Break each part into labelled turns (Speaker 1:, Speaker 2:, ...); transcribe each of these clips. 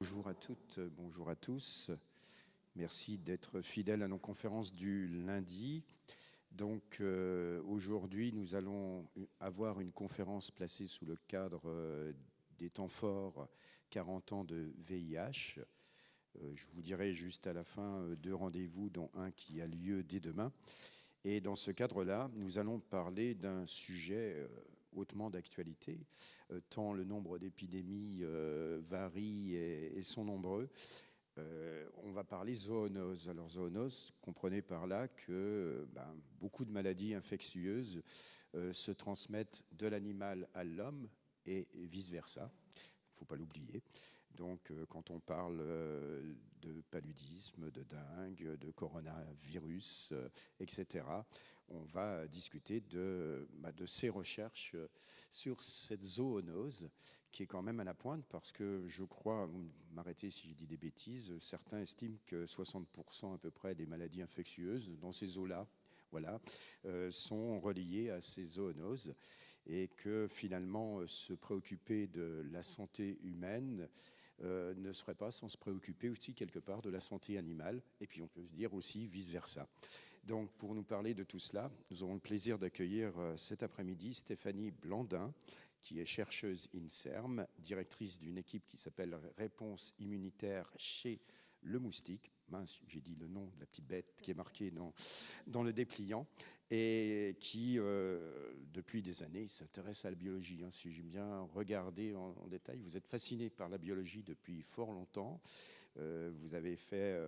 Speaker 1: Bonjour à toutes, bonjour à tous. Merci d'être fidèles à nos conférences du lundi. Donc aujourd'hui, nous allons avoir une conférence placée sous le cadre des temps forts 40 ans de VIH. Je vous dirai juste à la fin 2 rendez-vous, dont un qui a lieu dès demain. Et dans ce cadre-là, nous allons parler d'un sujet hautement d'actualité, tant le nombre d'épidémies varie et sont nombreux. On va parler zoonose. Alors zoonose, comprenez par là que beaucoup de maladies infectieuses se transmettent de l'animal à l'homme et vice-versa. Il ne faut pas l'oublier. Donc, quand on parle de paludisme, de dengue, de coronavirus, etc., on va discuter de ces recherches sur cette zoonose qui est quand même à la pointe parce que je crois, vous m'arrêtez si je dis des bêtises, certains estiment que 60% à peu près des maladies infectieuses dans ces eaux-là, voilà, sont reliées à ces zoonoses et que finalement se préoccuper de la santé humaine ne serait pas sans se préoccuper aussi quelque part de la santé animale, et puis on peut se dire aussi vice-versa. Donc pour nous parler de tout cela, nous aurons le plaisir d'accueillir cet après-midi Stéphanie Blandin, qui est chercheuse INSERM, directrice d'une équipe qui s'appelle Réponse immunitaire chez le moustique. Mince, j'ai dit le nom de la petite bête qui est marqué dans le dépliant, et qui, depuis des années, s'intéresse à la biologie. Si j'ai bien regardé en détail, vous êtes fasciné par la biologie depuis fort longtemps. Vous avez fait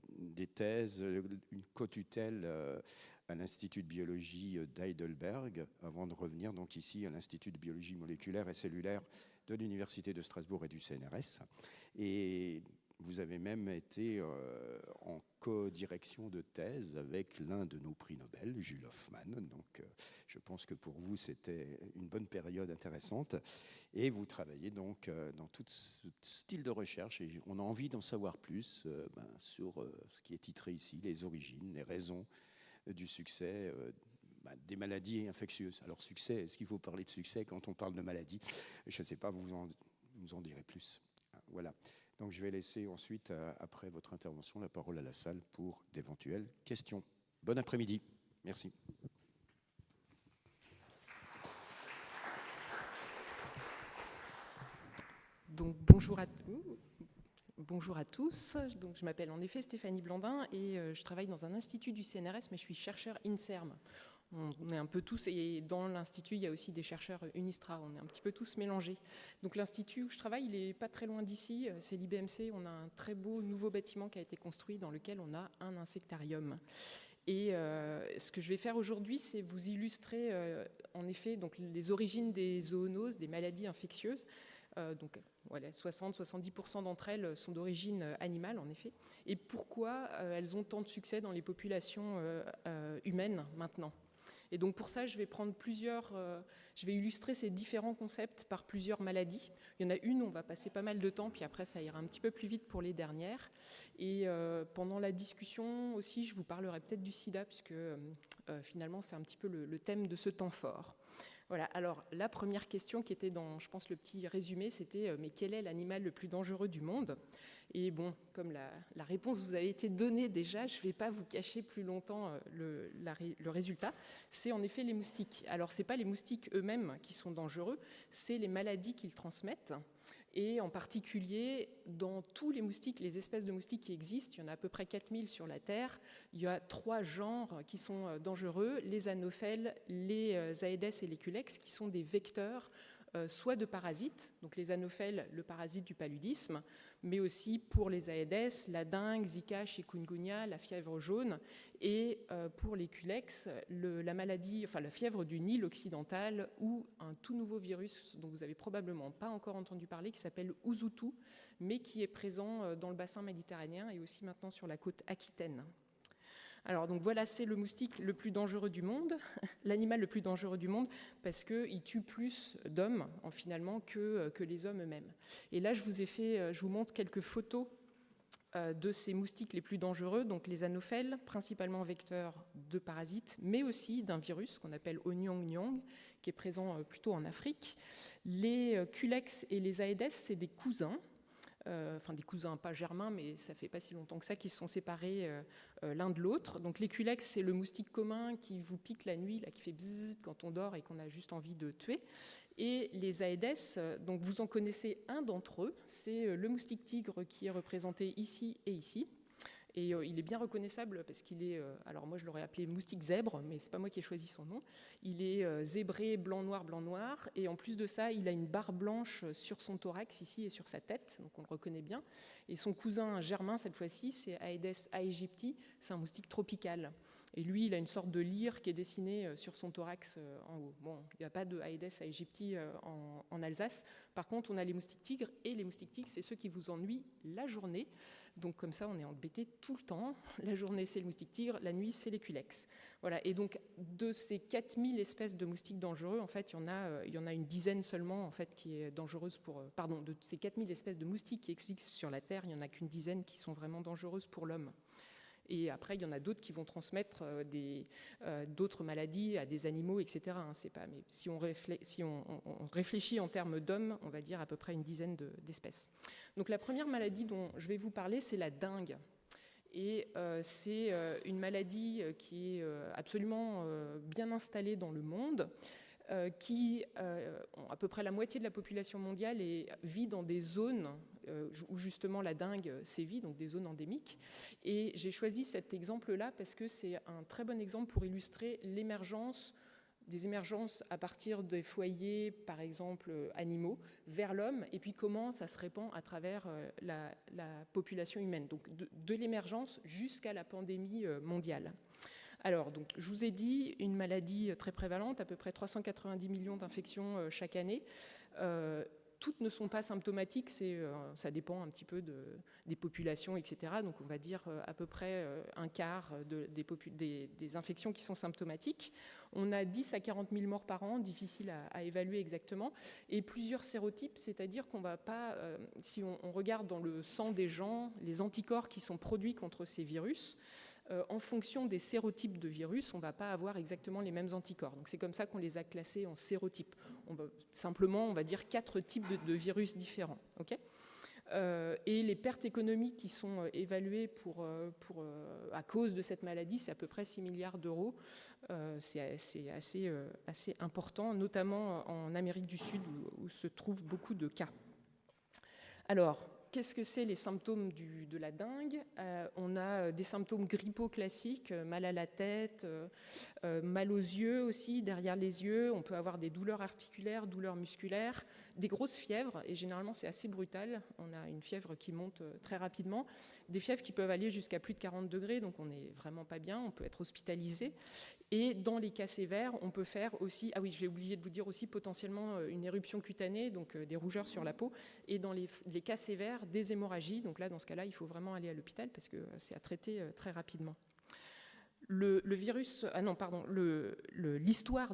Speaker 1: des thèses, une co-tutelle à l'Institut de biologie d'Heidelberg, avant de revenir donc ici à l'Institut de biologie moléculaire et cellulaire de l'Université de Strasbourg et du CNRS. Et vous avez même été en co-direction de thèse avec l'un de nos prix Nobel, Jules Hoffmann. Donc, je pense que pour vous, c'était une bonne période intéressante. Et vous travaillez donc dans tout ce style de recherche. Et on a envie d'en savoir plus sur ce qui est titré ici, les origines, les raisons du succès des maladies infectieuses. Alors, succès, est-ce qu'il faut parler de succès quand on parle de maladie? Je ne sais pas, vous en direz plus. Voilà. Donc je vais laisser ensuite, après votre intervention, la parole à la salle pour d'éventuelles questions. Bon après-midi. Merci.
Speaker 2: Donc bonjour à tous. Donc, je m'appelle en effet Stéphanie Blandin et je travaille dans un institut du CNRS, mais je suis chercheur INSERM. On est un peu tous, et dans l'institut, il y a aussi des chercheurs UNISTRA, on est un petit peu tous mélangés. Donc l'institut où je travaille, il n'est pas très loin d'ici, c'est l'IBMC, on a un très beau nouveau bâtiment qui a été construit dans lequel on a un insectarium. Et ce que je vais faire aujourd'hui, c'est vous illustrer en effet donc, les origines des zoonoses, des maladies infectieuses. Donc voilà, 60-70% d'entre elles sont d'origine animale en effet. Et pourquoi elles ont tant de succès dans les populations humaines maintenant. Et donc pour ça, je vais illustrer ces différents concepts par plusieurs maladies. Il y en a une où on va passer pas mal de temps, puis après ça ira un petit peu plus vite pour les dernières. Et pendant la discussion aussi, je vous parlerai peut-être du sida, puisque finalement c'est un petit peu le thème de ce temps fort. Voilà, alors la première question qui était dans, je pense, le petit résumé, c'était mais quel est l'animal le plus dangereux du monde? Et bon, comme la réponse vous a été donnée déjà, je ne vais pas vous cacher plus longtemps le résultat. C'est en effet les moustiques. Alors, ce n'est pas les moustiques eux-mêmes qui sont dangereux, c'est les maladies qu'ils transmettent. Et en particulier, dans tous les moustiques, les espèces de moustiques qui existent, il y en a à peu près 4000 sur la Terre, il y a 3 genres qui sont dangereux, les anophèles, les aedes et les culex, qui sont des vecteurs soit de parasites, donc les anophèles, le parasite du paludisme, mais aussi pour les aedes, la dengue, Zika, chikungunya, la fièvre jaune, et pour les culex, la fièvre du Nil occidental ou un tout nouveau virus dont vous n'avez probablement pas encore entendu parler, qui s'appelle Ouzoutou, mais qui est présent dans le bassin méditerranéen et aussi maintenant sur la côte aquitaine. Alors donc voilà, c'est le moustique le plus dangereux du monde, l'animal le plus dangereux du monde, parce qu'il tue plus d'hommes finalement que les hommes eux-mêmes. Et là, je vous montre quelques photos de ces moustiques les plus dangereux, donc les anophèles, principalement vecteurs de parasites, mais aussi d'un virus qu'on appelle Onyong-Nyong, qui est présent plutôt en Afrique. Les culex et les aedes, c'est des cousins. enfin des cousins pas germains, mais ça fait pas si longtemps que ça qu'ils se sont séparés l'un de l'autre. Donc l'éculex, c'est le moustique commun qui vous pique la nuit, là, qui fait bzzz quand on dort et qu'on a juste envie de tuer. Et les Aedes, donc vous en connaissez un d'entre eux, c'est le moustique tigre qui est représenté ici et ici. Et il est bien reconnaissable parce qu'il est, alors moi je l'aurais appelé moustique zèbre, mais c'est pas moi qui ai choisi son nom. Il est zébré blanc-noir, et en plus de ça, il a une barre blanche sur son thorax ici et sur sa tête, donc on le reconnaît bien. Et son cousin germain, cette fois-ci, c'est Aedes aegypti, c'est un moustique tropical. Et lui, il a une sorte de lyre qui est dessinée sur son thorax en haut. Bon, il n'y a pas de Aedes aegypti en Alsace. Par contre, on a les moustiques tigres, et les moustiques tigres, c'est ceux qui vous ennuient la journée. Donc comme ça, on est embêté tout le temps. La journée, c'est le moustique tigre, la nuit, c'est l'éculex. Voilà. Et donc, de ces 4000 espèces de moustiques dangereux, en fait, il y en a une dizaine seulement en fait, qui est dangereuse pour... Pardon, de ces 4000 espèces de moustiques qui existent sur la Terre, il n'y en a qu'une dizaine qui sont vraiment dangereuses pour l'homme. Et après, il y en a d'autres qui vont transmettre d'autres maladies à des animaux, etc. C'est pas, mais si on réfléchit en termes d'hommes, on va dire à peu près une dizaine d'espèces. Donc la première maladie dont je vais vous parler, c'est la dengue. Et c'est une maladie qui est absolument bien installée dans le monde, à peu près la moitié de la population mondiale vit dans des zones où justement la dengue sévit, donc des zones endémiques. Et j'ai choisi cet exemple-là parce que c'est un très bon exemple pour illustrer des émergences à partir des foyers, par exemple animaux, vers l'homme, et puis comment ça se répand à travers la population humaine. Donc de l'émergence jusqu'à la pandémie mondiale. Alors, donc, je vous ai dit, une maladie très prévalente, à peu près 390 millions d'infections chaque année. Toutes ne sont pas symptomatiques, ça dépend un petit peu des populations, etc. Donc on va dire à peu près un quart des infections qui sont symptomatiques. On a 10 à 40 000 morts par an, difficile à évaluer exactement, et plusieurs sérotypes, c'est-à-dire qu'on ne va pas, si on regarde dans le sang des gens, les anticorps qui sont produits contre ces virus, en fonction des sérotypes de virus, on ne va pas avoir exactement les mêmes anticorps. Donc c'est comme ça qu'on les a classés en sérotypes. On va dire 4 types de virus différents. Okay, et les pertes économiques qui sont évaluées à cause de cette maladie, c'est à peu près 6 milliards d'euros. C'est assez important, notamment en Amérique du Sud où se trouvent beaucoup de cas. Alors, qu'est-ce que c'est les symptômes de la dengue ? On a des symptômes grippaux classiques, mal à la tête, mal aux yeux aussi, derrière les yeux. On peut avoir des douleurs articulaires, douleurs musculaires, des grosses fièvres, et généralement c'est assez brutal. On a une fièvre qui monte très rapidement, des fièvres qui peuvent aller jusqu'à plus de 40 degrés, donc on n'est vraiment pas bien, on peut être hospitalisé. Et dans les cas sévères, on peut faire aussi, ah oui, j'ai oublié de vous dire aussi, potentiellement une éruption cutanée, donc des rougeurs sur la peau, et dans les cas sévères, des hémorragies. Donc là, dans ce cas-là, il faut vraiment aller à l'hôpital parce que c'est à traiter très rapidement. L'histoire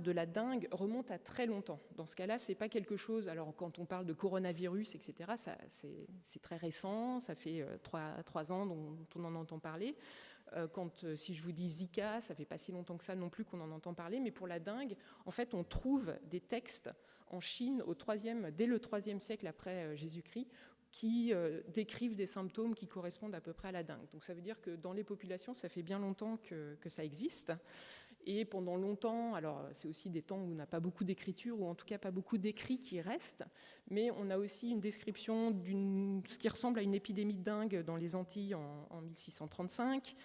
Speaker 2: de la dengue remonte à très longtemps. Dans ce cas-là, c'est pas quelque chose. Alors, quand on parle de coronavirus, etc., c'est très récent. Ça fait 3 ans dont on en entend parler. Si je vous dis Zika, ça fait pas si longtemps que ça non plus qu'on en entend parler. Mais pour la dengue, en fait, on trouve des textes en Chine dès le 3e siècle après Jésus-Christ, qui décrivent des symptômes qui correspondent à peu près à la dengue. Donc ça veut dire que dans les populations, ça fait bien longtemps que ça existe. Et pendant longtemps, alors c'est aussi des temps où on n'a pas beaucoup d'écriture, ou en tout cas pas beaucoup d'écrits qui restent, mais on a aussi une description ce qui ressemble à une épidémie de dengue dans les Antilles en 1635,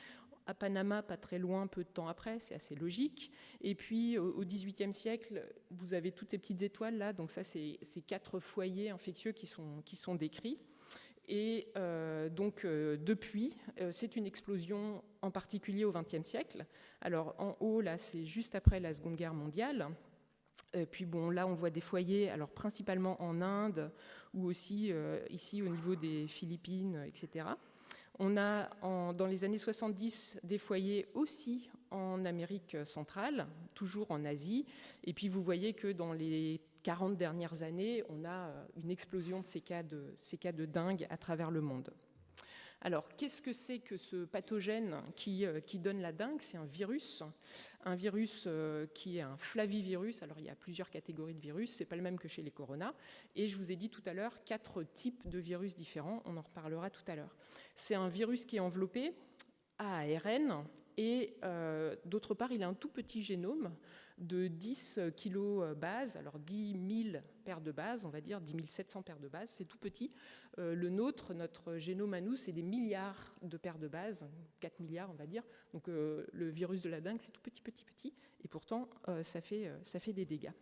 Speaker 2: à Panama, pas très loin, peu de temps après, c'est assez logique. Et puis, au XVIIIe siècle, vous avez toutes ces petites étoiles là, donc ça, c'est 4 foyers infectieux qui sont décrits. Et depuis, c'est une explosion, en particulier au XXe siècle. Alors, en haut, là, c'est juste après la Seconde Guerre mondiale. Puis bon, là, on voit des foyers, alors principalement en Inde, ou aussi ici au niveau des Philippines, etc. On a, dans les années 70, des foyers aussi en Amérique centrale, toujours en Asie. Et puis, vous voyez que dans les 40 dernières années, on a une explosion de ces cas de dengue à travers le monde. Alors, qu'est-ce que c'est que ce pathogène qui donne la dengue? C'est un virus qui est un flavivirus. Alors, il y a plusieurs catégories de virus, c'est pas le même que chez les corona. Et je vous ai dit tout à l'heure 4 types de virus différents, on en reparlera tout à l'heure. C'est un virus qui est enveloppé à ARN et d'autre part, il a un tout petit génome de 10 kilobases, alors 10 000 paires de bases, on va dire 10 700 paires de bases, c'est tout petit. Notre génome à nous, c'est des milliards de paires de bases, 4 milliards on va dire. Donc le virus de la dengue, c'est tout petit, et pourtant ça fait des dégâts.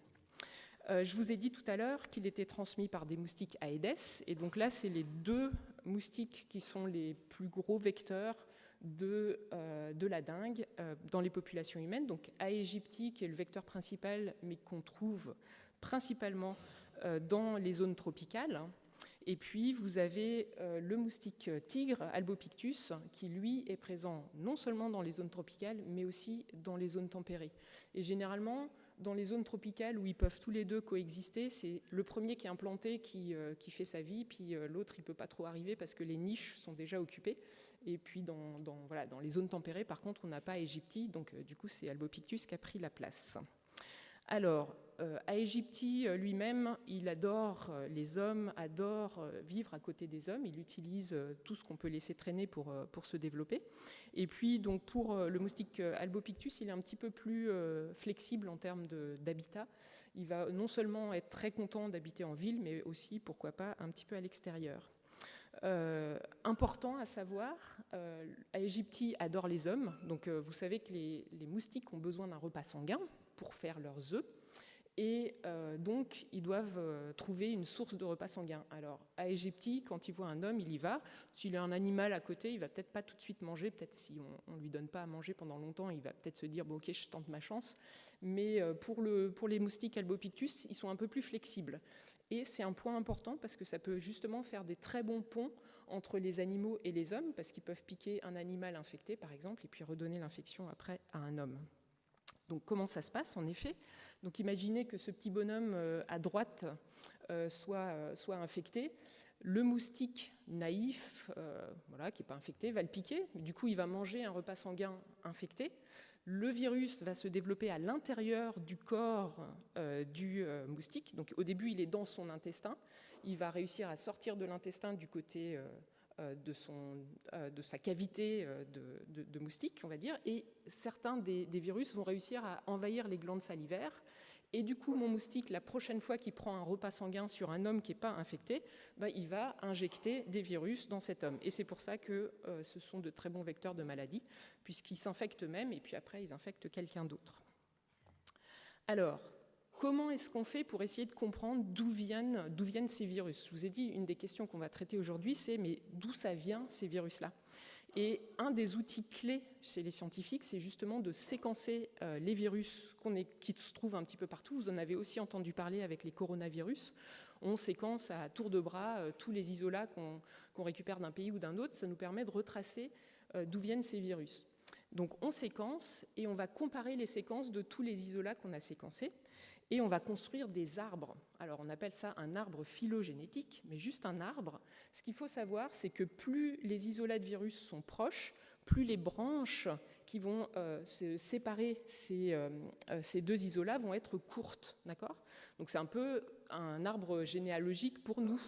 Speaker 2: Je vous ai dit tout à l'heure qu'il était transmis par des moustiques Aedes, et donc là, c'est les 2 moustiques qui sont les plus gros vecteurs de la dengue dans les populations humaines. Donc Aegypti, qui est le vecteur principal, mais qu'on trouve principalement dans les zones tropicales. Et puis vous avez le moustique tigre, Albopictus, qui lui est présent non seulement dans les zones tropicales, mais aussi dans les zones tempérées. Et généralement, dans les zones tropicales où ils peuvent tous les deux coexister, c'est le premier qui est implanté qui fait sa vie, puis l'autre il ne peut pas trop arriver parce que les niches sont déjà occupées. Et puis dans les zones tempérées, par contre, on n'a pas Aegypti, donc du coup c'est Albopictus qui a pris la place. Alors, Aegypti lui-même, il adore les hommes, adore vivre à côté des hommes, il utilise tout ce qu'on peut laisser traîner pour se développer. Et puis, donc, pour le moustique Albopictus, il est un petit peu plus flexible en termes d'habitat. Il va non seulement être très content d'habiter en ville, mais aussi, pourquoi pas, un petit peu à l'extérieur. Important à savoir, Aegypti adore les hommes, donc vous savez que les moustiques ont besoin d'un repas sanguin pour faire leurs œufs, et donc ils doivent trouver une source de repas sanguin. Alors Aegypti, quand il voit un homme, il y va. S'il a un animal à côté, il va peut-être pas tout de suite manger, peut-être si on lui donne pas à manger pendant longtemps, il va peut-être se dire bon ok, je tente ma chance. Mais pour les moustiques Albopictus, ils sont un peu plus flexibles. Et c'est un point important parce que ça peut justement faire des très bons ponts entre les animaux et les hommes, parce qu'ils peuvent piquer un animal infecté, par exemple, et puis redonner l'infection après à un homme. Donc comment ça se passe, en effet? Donc imaginez que ce petit bonhomme à droite soit infecté. Le moustique naïf, qui n'est pas infecté, va le piquer. Du coup, il va manger un repas sanguin infecté. Le virus va se développer à l'intérieur du corps du moustique. Donc au début, il est dans son intestin. Il va réussir à sortir de l'intestin du côté de sa cavité de moustique, on va dire. Et certains des virus vont réussir à envahir les glandes salivaires. Et du coup, mon moustique, la prochaine fois qu'il prend un repas sanguin sur un homme qui n'est pas infecté, il va injecter des virus dans cet homme. Et c'est pour ça que ce sont de très bons vecteurs de maladie, puisqu'ils s'infectent eux-mêmes et puis après, ils infectent quelqu'un d'autre. Alors, comment est-ce qu'on fait pour essayer de comprendre d'où viennent ces virus? Je vous ai dit, une des questions qu'on va traiter aujourd'hui, c'est mais d'où ça vient, ces virus-là? Et un des outils clés chez les scientifiques, c'est justement de séquencer les virus qui se trouvent un petit peu partout. Vous en avez aussi entendu parler avec les coronavirus. On séquence à tour de bras tous les isolats qu'on récupère d'un pays ou d'un autre. Ça nous permet de retracer d'où viennent ces virus. Donc on séquence et on va comparer les séquences de tous les isolats qu'on a séquencés. Et on va construire des arbres. Alors on appelle ça un arbre phylogénétique, mais juste un arbre. Ce qu'il faut savoir, c'est que plus les isolats de virus sont proches, plus les branches qui vont se séparer ces deux isolats vont être courtes. D'accord ? Donc c'est un peu un arbre généalogique pour nous.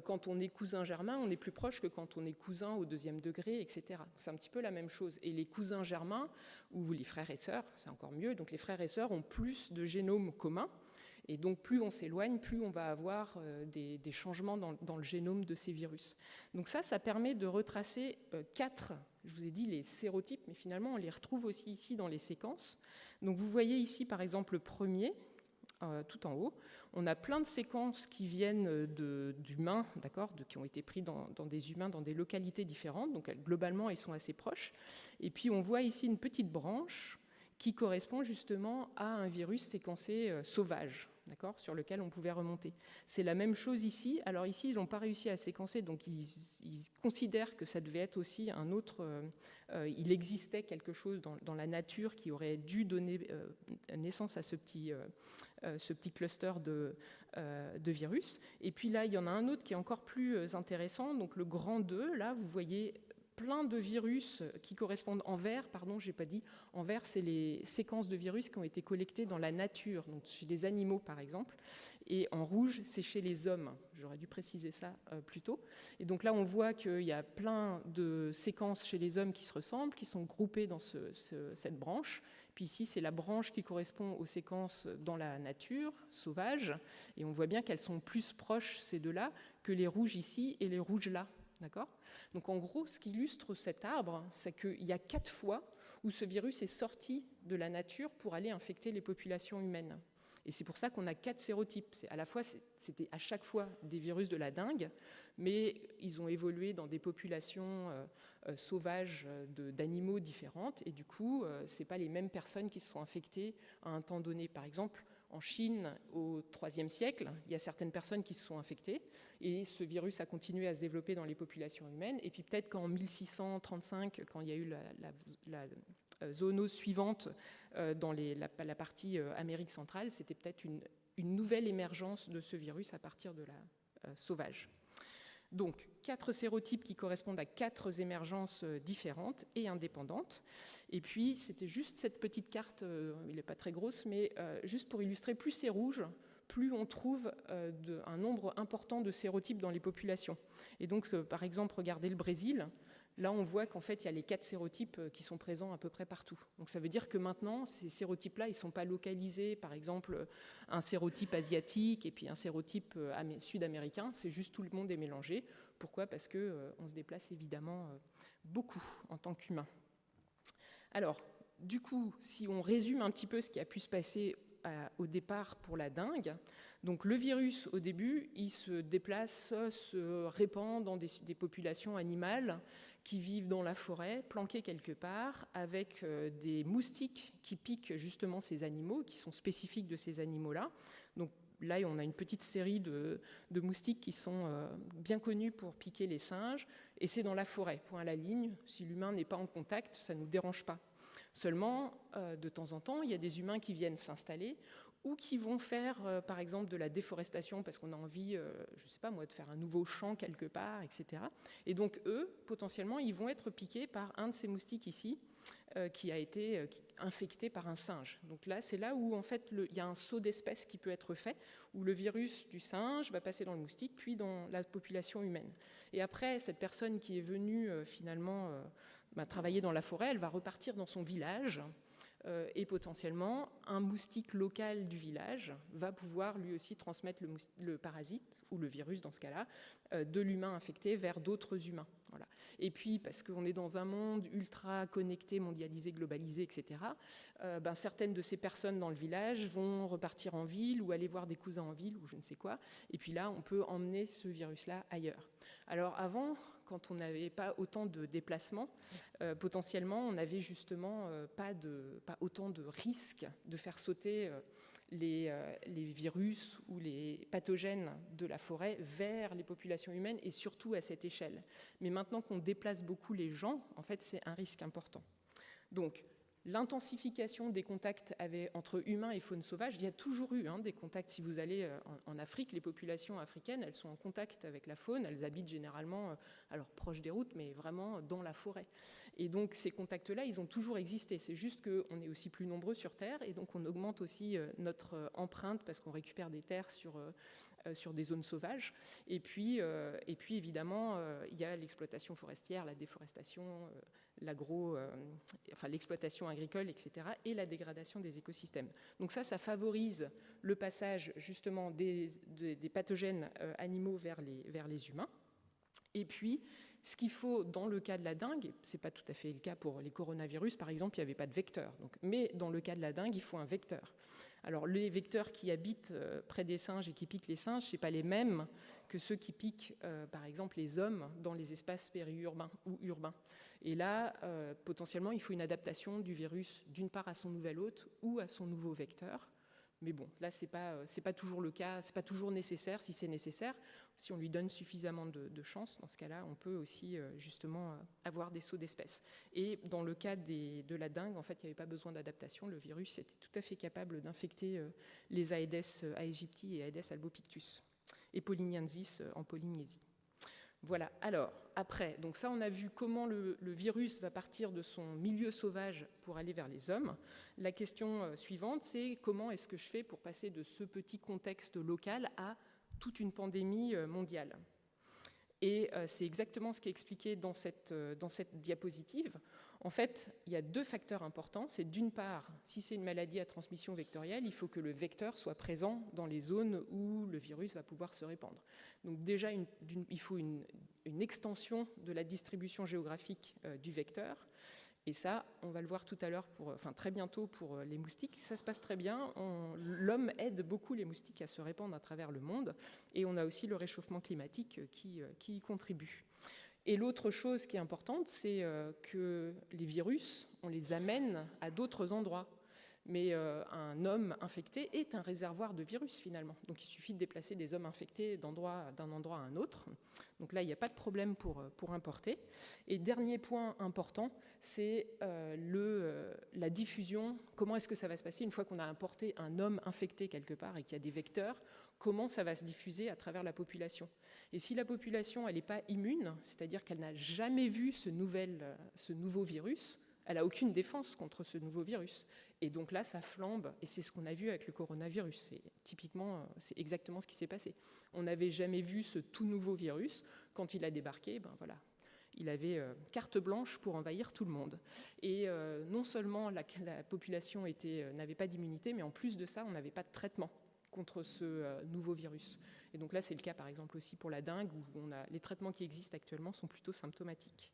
Speaker 2: Quand on est cousin germain, on est plus proche que quand on est cousin au 2e degré, etc. C'est un petit peu la même chose. Et les cousins germains, ou les frères et sœurs, c'est encore mieux. Donc les frères et sœurs ont plus de génomes communs. Et donc plus on s'éloigne, plus on va avoir des changements dans le génome de ces virus. Donc ça permet de retracer 4, je vous ai dit les sérotypes, mais finalement on les retrouve aussi ici dans les séquences. Donc vous voyez ici par exemple le premier, tout en haut. On a plein de séquences qui viennent d'humains, d'accord, qui ont été pris dans des humains, dans des localités différentes. Donc globalement, ils sont assez proches. Et puis on voit ici une petite branche qui correspond justement à un virus séquencé sauvage. d'accord, sur lequel on pouvait remonter. C'est la même chose ici. Alors ici, ils n'ont pas réussi à le séquencer, donc ils considèrent que ça devait être aussi un autre... il existait quelque chose dans la nature qui aurait dû donner naissance à ce petit cluster de virus. Et puis là, il y en a un autre qui est encore plus intéressant. Donc le grand 2, là, vous voyez plein de virus qui correspondent en vert, pardon, j'ai pas dit, en vert, c'est les séquences de virus qui ont été collectées dans la nature, donc chez des animaux par exemple, et en rouge, c'est chez les hommes. J'aurais dû préciser ça plus tôt. Et donc là, on voit qu'il y a plein de séquences chez les hommes qui se ressemblent, qui sont groupées dans cette branche. Puis ici, c'est la branche qui correspond aux séquences dans la nature, sauvage, et on voit bien qu'elles sont plus proches, ces deux-là, que les rouges ici et les rouges là. D'accord ? Donc en gros, ce qui illustre cet arbre, c'est qu'il y a 4 fois où ce virus est sorti de la nature pour aller infecter les populations humaines. Et c'est pour ça qu'on a 4 sérotypes. C'était à chaque fois des virus de la dengue, mais ils ont évolué dans des populations sauvages d'animaux différentes. Et du coup, ce n'est pas les mêmes personnes qui se sont infectées à un temps donné. Par exemple, en Chine, au IIIe siècle, il y a certaines personnes qui se sont infectées et ce virus a continué à se développer dans les populations humaines. Et puis peut-être qu'en 1635, quand il y a eu la zoonose suivante dans la partie Amérique centrale, c'était peut-être une nouvelle émergence de ce virus à partir de la sauvage. Donc, 4 sérotypes qui correspondent à 4 émergences différentes et indépendantes. Et puis, c'était juste cette petite carte, elle n'est pas très grosse, mais juste pour illustrer, plus c'est rouge, plus on trouve un nombre important de sérotypes dans les populations. Et donc, par exemple, regardez le Brésil. Là, on voit qu'en fait, il y a les 4 sérotypes qui sont présents à peu près partout. Donc ça veut dire que maintenant, ces sérotypes-là, ils ne sont pas localisés, par exemple, un sérotype asiatique et puis un sérotype sud-américain. C'est juste tout le monde est mélangé. Pourquoi ? Parce qu'on se déplace évidemment beaucoup en tant qu'humain. Alors, du coup, si on résume un petit peu ce qui a pu se passer au départ pour la dengue. Donc le virus, au début, il se déplace, se répand dans des populations animales qui vivent dans la forêt, planquées quelque part, avec des moustiques qui piquent justement ces animaux, qui sont spécifiques de ces animaux-là. Donc là, on a une petite série de moustiques qui sont bien connus pour piquer les singes, et c'est dans la forêt, point à la ligne. Si l'humain n'est pas en contact, ça ne nous dérange pas. Seulement, de temps en temps, il y a des humains qui viennent s'installer ou qui vont faire, par exemple, de la déforestation parce qu'on a envie, je ne sais pas moi, de faire un nouveau champ quelque part, etc. Et donc, eux, potentiellement, ils vont être piqués par un de ces moustiques ici qui a été infecté par un singe. Donc là, c'est là où, en fait, il y a un saut d'espèce qui peut être fait, où le virus du singe va passer dans le moustique, puis dans la population humaine. Et après, cette personne qui est venue, finalement... travailler dans la forêt, elle va repartir dans son village et potentiellement un moustique local du village va pouvoir lui aussi transmettre le parasite ou le virus dans ce cas-là de l'humain infecté vers d'autres humains. Voilà. Et puis parce qu'on est dans un monde ultra connecté, mondialisé, globalisé, etc., certaines de ces personnes dans le village vont repartir en ville ou aller voir des cousins en ville ou je ne sais quoi. Et puis là, on peut emmener ce virus-là ailleurs. Alors avant, quand on n'avait pas autant de déplacements, potentiellement, on n'avait justement pas autant de risques de faire sauter les virus ou les pathogènes de la forêt vers les populations humaines et surtout à cette échelle. Mais maintenant qu'on déplace beaucoup les gens, en fait, c'est un risque important. Donc, l'intensification des contacts entre humains et faune sauvage, il y a toujours eu des contacts. Si vous allez en Afrique, les populations africaines, elles sont en contact avec la faune, elles habitent généralement, alors proches des routes, mais vraiment dans la forêt. Et donc ces contacts-là, ils ont toujours existé. C'est juste qu'on est aussi plus nombreux sur Terre, et donc on augmente aussi notre empreinte parce qu'on récupère des terres sur des zones sauvages. Et puis évidemment, il y a l'exploitation forestière, la déforestation, l'exploitation agricole, etc., et la dégradation des écosystèmes. Donc ça favorise le passage justement des pathogènes animaux vers les humains. Et puis, ce qu'il faut dans le cas de la dengue, ce n'est pas tout à fait le cas pour les coronavirus, par exemple, il n'y avait pas de vecteur. Mais dans le cas de la dengue, il faut un vecteur. Alors, les vecteurs qui habitent près des singes et qui piquent les singes, ce n'est pas les mêmes que ceux qui piquent, par exemple, les hommes dans les espaces périurbains ou urbains. Et là, potentiellement, il faut une adaptation du virus, d'une part à son nouvel hôte ou à son nouveau vecteur, Mais bon, là, c'est pas toujours le cas, c'est pas toujours nécessaire. Si c'est nécessaire, si on lui donne suffisamment de chance, dans ce cas-là, on peut aussi justement avoir des sauts d'espèces. Et dans le cas de la dengue, en fait, il n'y avait pas besoin d'adaptation. Le virus était tout à fait capable d'infecter les Aedes aegypti et Aedes albopictus, et Polyniensis en Polynésie. Voilà, alors, après, donc ça on a vu comment le virus va partir de son milieu sauvage pour aller vers les hommes. La question suivante, c'est comment est-ce que je fais pour passer de ce petit contexte local à toute une pandémie mondiale. Et c'est exactement ce qui est expliqué dans cette diapositive. En fait, il y a 2 facteurs importants. C'est d'une part, si c'est une maladie à transmission vectorielle, il faut que le vecteur soit présent dans les zones où le virus va pouvoir se répandre. Donc déjà, il faut une extension de la distribution géographique du vecteur. Et ça, on va le voir tout à l'heure, très bientôt pour les moustiques. Ça se passe très bien. L'homme aide beaucoup les moustiques à se répandre à travers le monde. Et on a aussi le réchauffement climatique qui y contribue. Et l'autre chose qui est importante, c'est que les virus, on les amène à d'autres endroits. Mais un homme infecté est un réservoir de virus finalement. Donc il suffit de déplacer des hommes infectés d'un endroit à un autre. Donc là, il n'y a pas de problème pour importer. Et dernier point important, c'est la diffusion. Comment est-ce que ça va se passer une fois qu'on a importé un homme infecté quelque part et qu'il y a des vecteurs? Comment ça va se diffuser à travers la population? Et si la population elle n'est pas immune, c'est-à-dire qu'elle n'a jamais vu ce nouveau virus, elle n'a aucune défense contre ce nouveau virus. Et donc là, ça flambe, et c'est ce qu'on a vu avec le coronavirus. C'est exactement ce qui s'est passé. On n'avait jamais vu ce tout nouveau virus. Quand il a débarqué, il avait carte blanche pour envahir tout le monde. Et non seulement la population n'avait pas d'immunité, mais en plus de ça, on n'avait pas de traitement contre ce nouveau virus. Et donc là, c'est le cas par exemple aussi pour la dengue, où les traitements qui existent actuellement sont plutôt symptomatiques.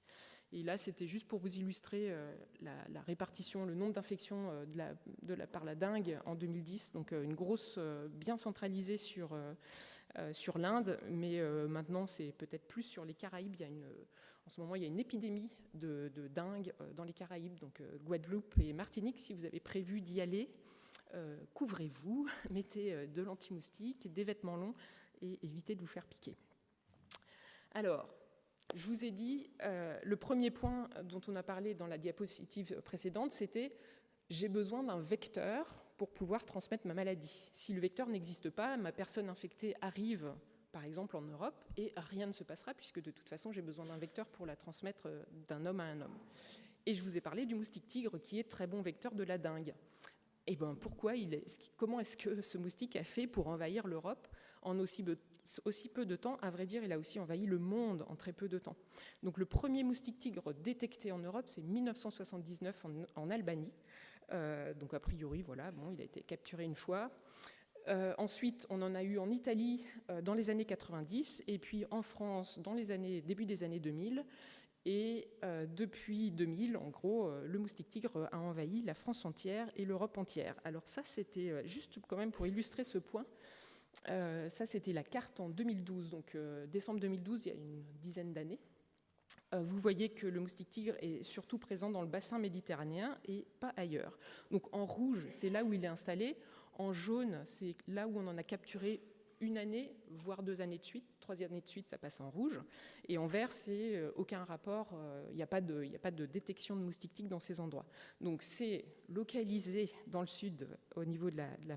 Speaker 2: Et là, c'était juste pour vous illustrer la répartition, le nombre d'infections par la dengue en 2010. Donc une grosse, bien centralisée sur l'Inde, mais maintenant c'est peut-être plus sur les Caraïbes. En ce moment, il y a une épidémie de dengue dans les Caraïbes, donc Guadeloupe et Martinique. Si vous avez prévu d'y aller, couvrez-vous, mettez de l'anti-moustique, des vêtements longs et évitez de vous faire piquer. Alors, je vous ai dit, le premier point dont on a parlé dans la diapositive précédente, c'était j'ai besoin d'un vecteur pour pouvoir transmettre ma maladie. Si le vecteur n'existe pas, ma personne infectée arrive, par exemple en Europe, et rien ne se passera, puisque de toute façon, j'ai besoin d'un vecteur pour la transmettre d'un homme à un homme. Et je vous ai parlé du moustique tigre, qui est très bon vecteur de la dengue. Et comment est-ce que ce moustique a fait pour envahir l'Europe en aussi peu de temps? À vrai dire, il a aussi envahi le monde en très peu de temps. Donc le premier moustique tigre détecté en Europe, c'est 1979 en Albanie. Donc a priori, il a été capturé une fois. Ensuite, on en a eu en Italie dans les années 90, et puis en France début des années 2000. Et depuis 2000, en gros, le moustique tigre a envahi la France entière et l'Europe entière. Alors ça, c'était juste quand même pour illustrer ce point. Ça, c'était la carte en 2012, donc décembre 2012, il y a une dizaine d'années. Vous voyez que le moustique tigre est surtout présent dans le bassin méditerranéen et pas ailleurs. Donc en rouge, c'est là où il est installé. En jaune, c'est là où on en a capturé une année, voire 2 années de suite. 3 années de suite, ça passe en rouge. Et en vert, c'est aucun rapport. Il n'y a pas de détection de moustique tigre dans ces endroits. Donc c'est localisé dans le sud, au niveau de la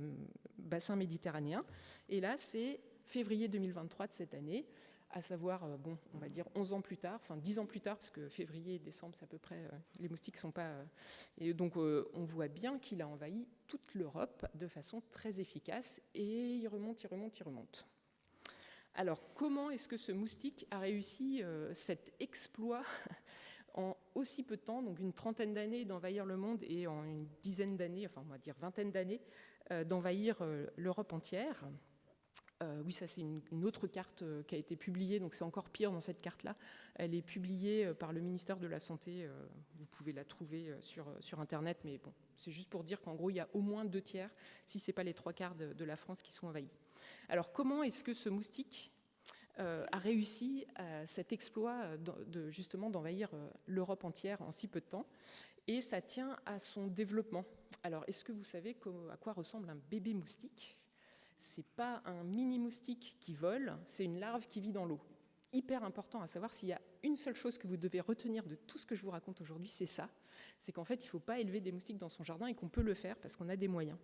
Speaker 2: bassin méditerranéen. Et là, c'est février 2023 de cette année, à savoir, on va dire 11 ans plus tard, enfin 10 ans plus tard, parce que février et décembre, c'est à peu près, les moustiques sont pas... et donc, on voit bien qu'il a envahi toute l'Europe de façon très efficace, et il remonte. Alors, comment est-ce que ce moustique a réussi cet exploit en aussi peu de temps, donc une trentaine d'années d'envahir le monde, et en une dizaine d'années, enfin on va dire vingtaine d'années, d'envahir l'Europe entière? Oui, ça c'est une autre carte qui a été publiée, donc c'est encore pire dans cette carte-là. Elle est publiée par le ministère de la Santé, vous pouvez la trouver sur Internet, mais bon, c'est juste pour dire qu'en gros, il y a au moins 2/3, si ce n'est pas les 3/4 de la France qui sont envahis. Alors comment est-ce que ce moustique a réussi cet exploit justement d'envahir l'Europe entière en si peu de temps. Et ça tient à son développement. Alors, est-ce que vous savez à quoi ressemble un bébé moustique ? C'est pas un mini moustique qui vole, c'est une larve qui vit dans l'eau. Hyper important à savoir, s'il y a une seule chose que vous devez retenir de tout ce que je vous raconte aujourd'hui, c'est ça. C'est qu'en fait, il ne faut pas élever des moustiques dans son jardin et qu'on peut le faire parce qu'on a des moyens.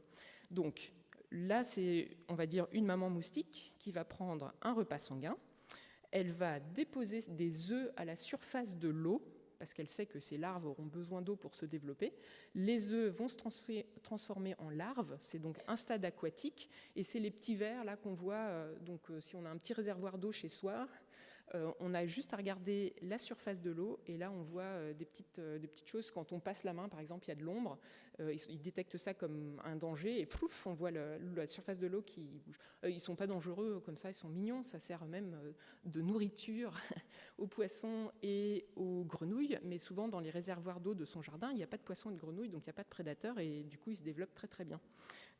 Speaker 2: Donc là, c'est, on va dire, une maman moustique qui va prendre un repas sanguin. Elle va déposer des œufs à la surface de l'eau parce qu'elle sait que ces larves auront besoin d'eau pour se développer. Les œufs vont se transformer en larves, c'est donc un stade aquatique, et c'est les petits vers là qu'on voit, si on a un petit réservoir d'eau chez soi, on a juste à regarder la surface de l'eau, et là on voit des petites choses. Quand on passe la main, par exemple, il y a de l'ombre, ils détectent ça comme un danger, et plouf, on voit la surface de l'eau qui bouge. Ils ne sont pas dangereux comme ça, ils sont mignons, ça sert même de nourriture aux poissons et aux grenouilles, mais souvent dans les réservoirs d'eau de son jardin, il n'y a pas de poissons et de grenouilles, donc il n'y a pas de prédateurs, et du coup ils se développent très très bien.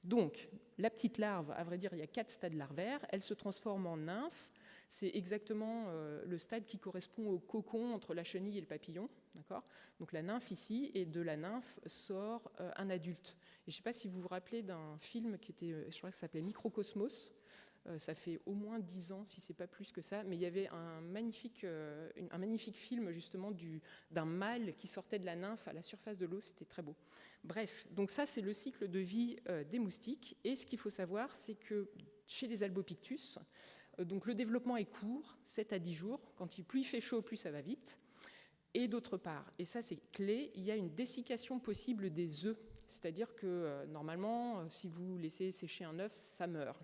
Speaker 2: Donc la petite larve, à vrai dire, il y a 4 stades larvaires, elle se transforme en nymphe. C'est exactement le stade qui correspond au cocon entre la chenille et le papillon. D'accord ? Donc la nymphe ici, et de la nymphe sort un adulte. Et je ne sais pas si vous vous rappelez d'un film qui était, je crois que ça s'appelait Microcosmos. Ça fait au moins 10 ans, si ce n'est pas plus que ça, mais il y avait un magnifique film justement d'un mâle qui sortait de la nymphe à la surface de l'eau, c'était très beau. Bref, donc ça c'est le cycle de vie des moustiques, et ce qu'il faut savoir, c'est que chez les Albopictus, donc le développement est court, 7 à 10 jours, plus il fait chaud, plus ça va vite, et d'autre part, et ça c'est clé, il y a une dessiccation possible des œufs, c'est-à-dire que normalement, si vous laissez sécher un œuf, ça meurt.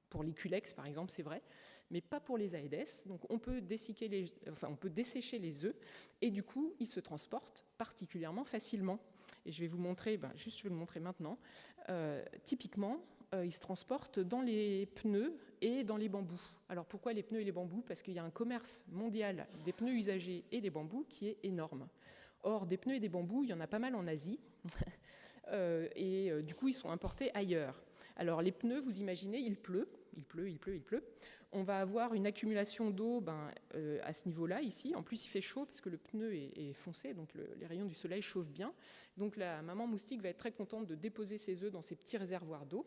Speaker 2: Pour les culex, par exemple, c'est vrai, mais pas pour les Aedes. Donc on peut dessécher les œufs, et du coup, ils se transportent particulièrement facilement. Et je vais vous montrer, je vais le montrer maintenant. Typiquement, ils se transportent dans les pneus et dans les bambous. Alors pourquoi les pneus et les bambous ? Parce qu'il y a un commerce mondial des pneus usagés et des bambous qui est énorme. Or, des pneus et des bambous, il y en a pas mal en Asie, et du coup, ils sont importés ailleurs. Alors les pneus, vous imaginez, il pleut. On va avoir une accumulation d'eau à ce niveau-là, ici. En plus, il fait chaud parce que le pneu est foncé, donc les rayons du soleil chauffent bien. Donc la maman moustique va être très contente de déposer ses œufs dans ces petits réservoirs d'eau.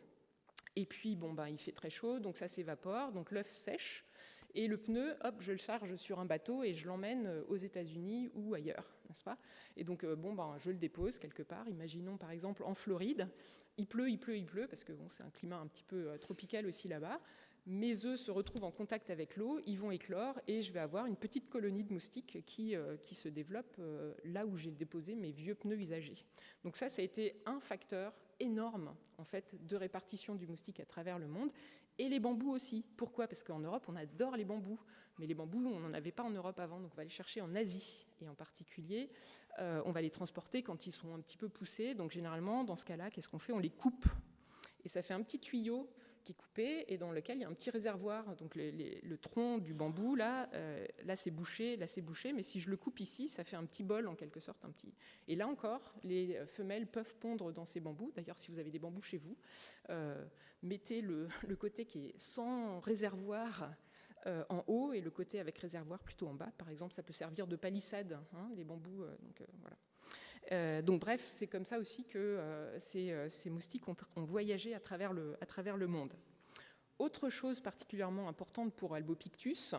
Speaker 2: Et puis, il fait très chaud, donc ça s'évapore, donc l'œuf sèche. Et le pneu, hop, je le charge sur un bateau et je l'emmène aux États-Unis ou ailleurs, n'est-ce pas ? Et donc, je le dépose quelque part. Imaginons par exemple en Floride. Il pleut, parce que c'est un climat un petit peu tropical aussi là-bas. Mes œufs se retrouvent en contact avec l'eau, ils vont éclore et je vais avoir une petite colonie de moustiques qui se développe là où j'ai déposé mes vieux pneus usagés. Donc ça a été un facteur énorme en fait de répartition du moustique à travers le monde. Et les bambous aussi. Pourquoi ? Parce qu'en Europe, on adore les bambous. Mais les bambous, on n'en avait pas en Europe avant, donc on va les chercher en Asie. Et en particulier, on va les transporter quand ils sont un petit peu poussés. Donc généralement, dans ce cas-là, qu'est-ce qu'on fait ? On les coupe. Et ça fait un petit tuyau qui est coupé et dans lequel il y a un petit réservoir. Donc le tronc du bambou, là c'est bouché, mais si je le coupe ici, ça fait un petit bol en quelque sorte. Et là encore, les femelles peuvent pondre dans ces bambous. D'ailleurs, si vous avez des bambous chez vous, mettez le côté qui est sans réservoir en haut et le côté avec réservoir plutôt en bas. Par exemple, ça peut servir de palissade, les bambous. Voilà. Donc bref, c'est comme ça aussi que ces moustiques ont voyagé à travers le monde. Autre chose particulièrement importante pour Albopictus,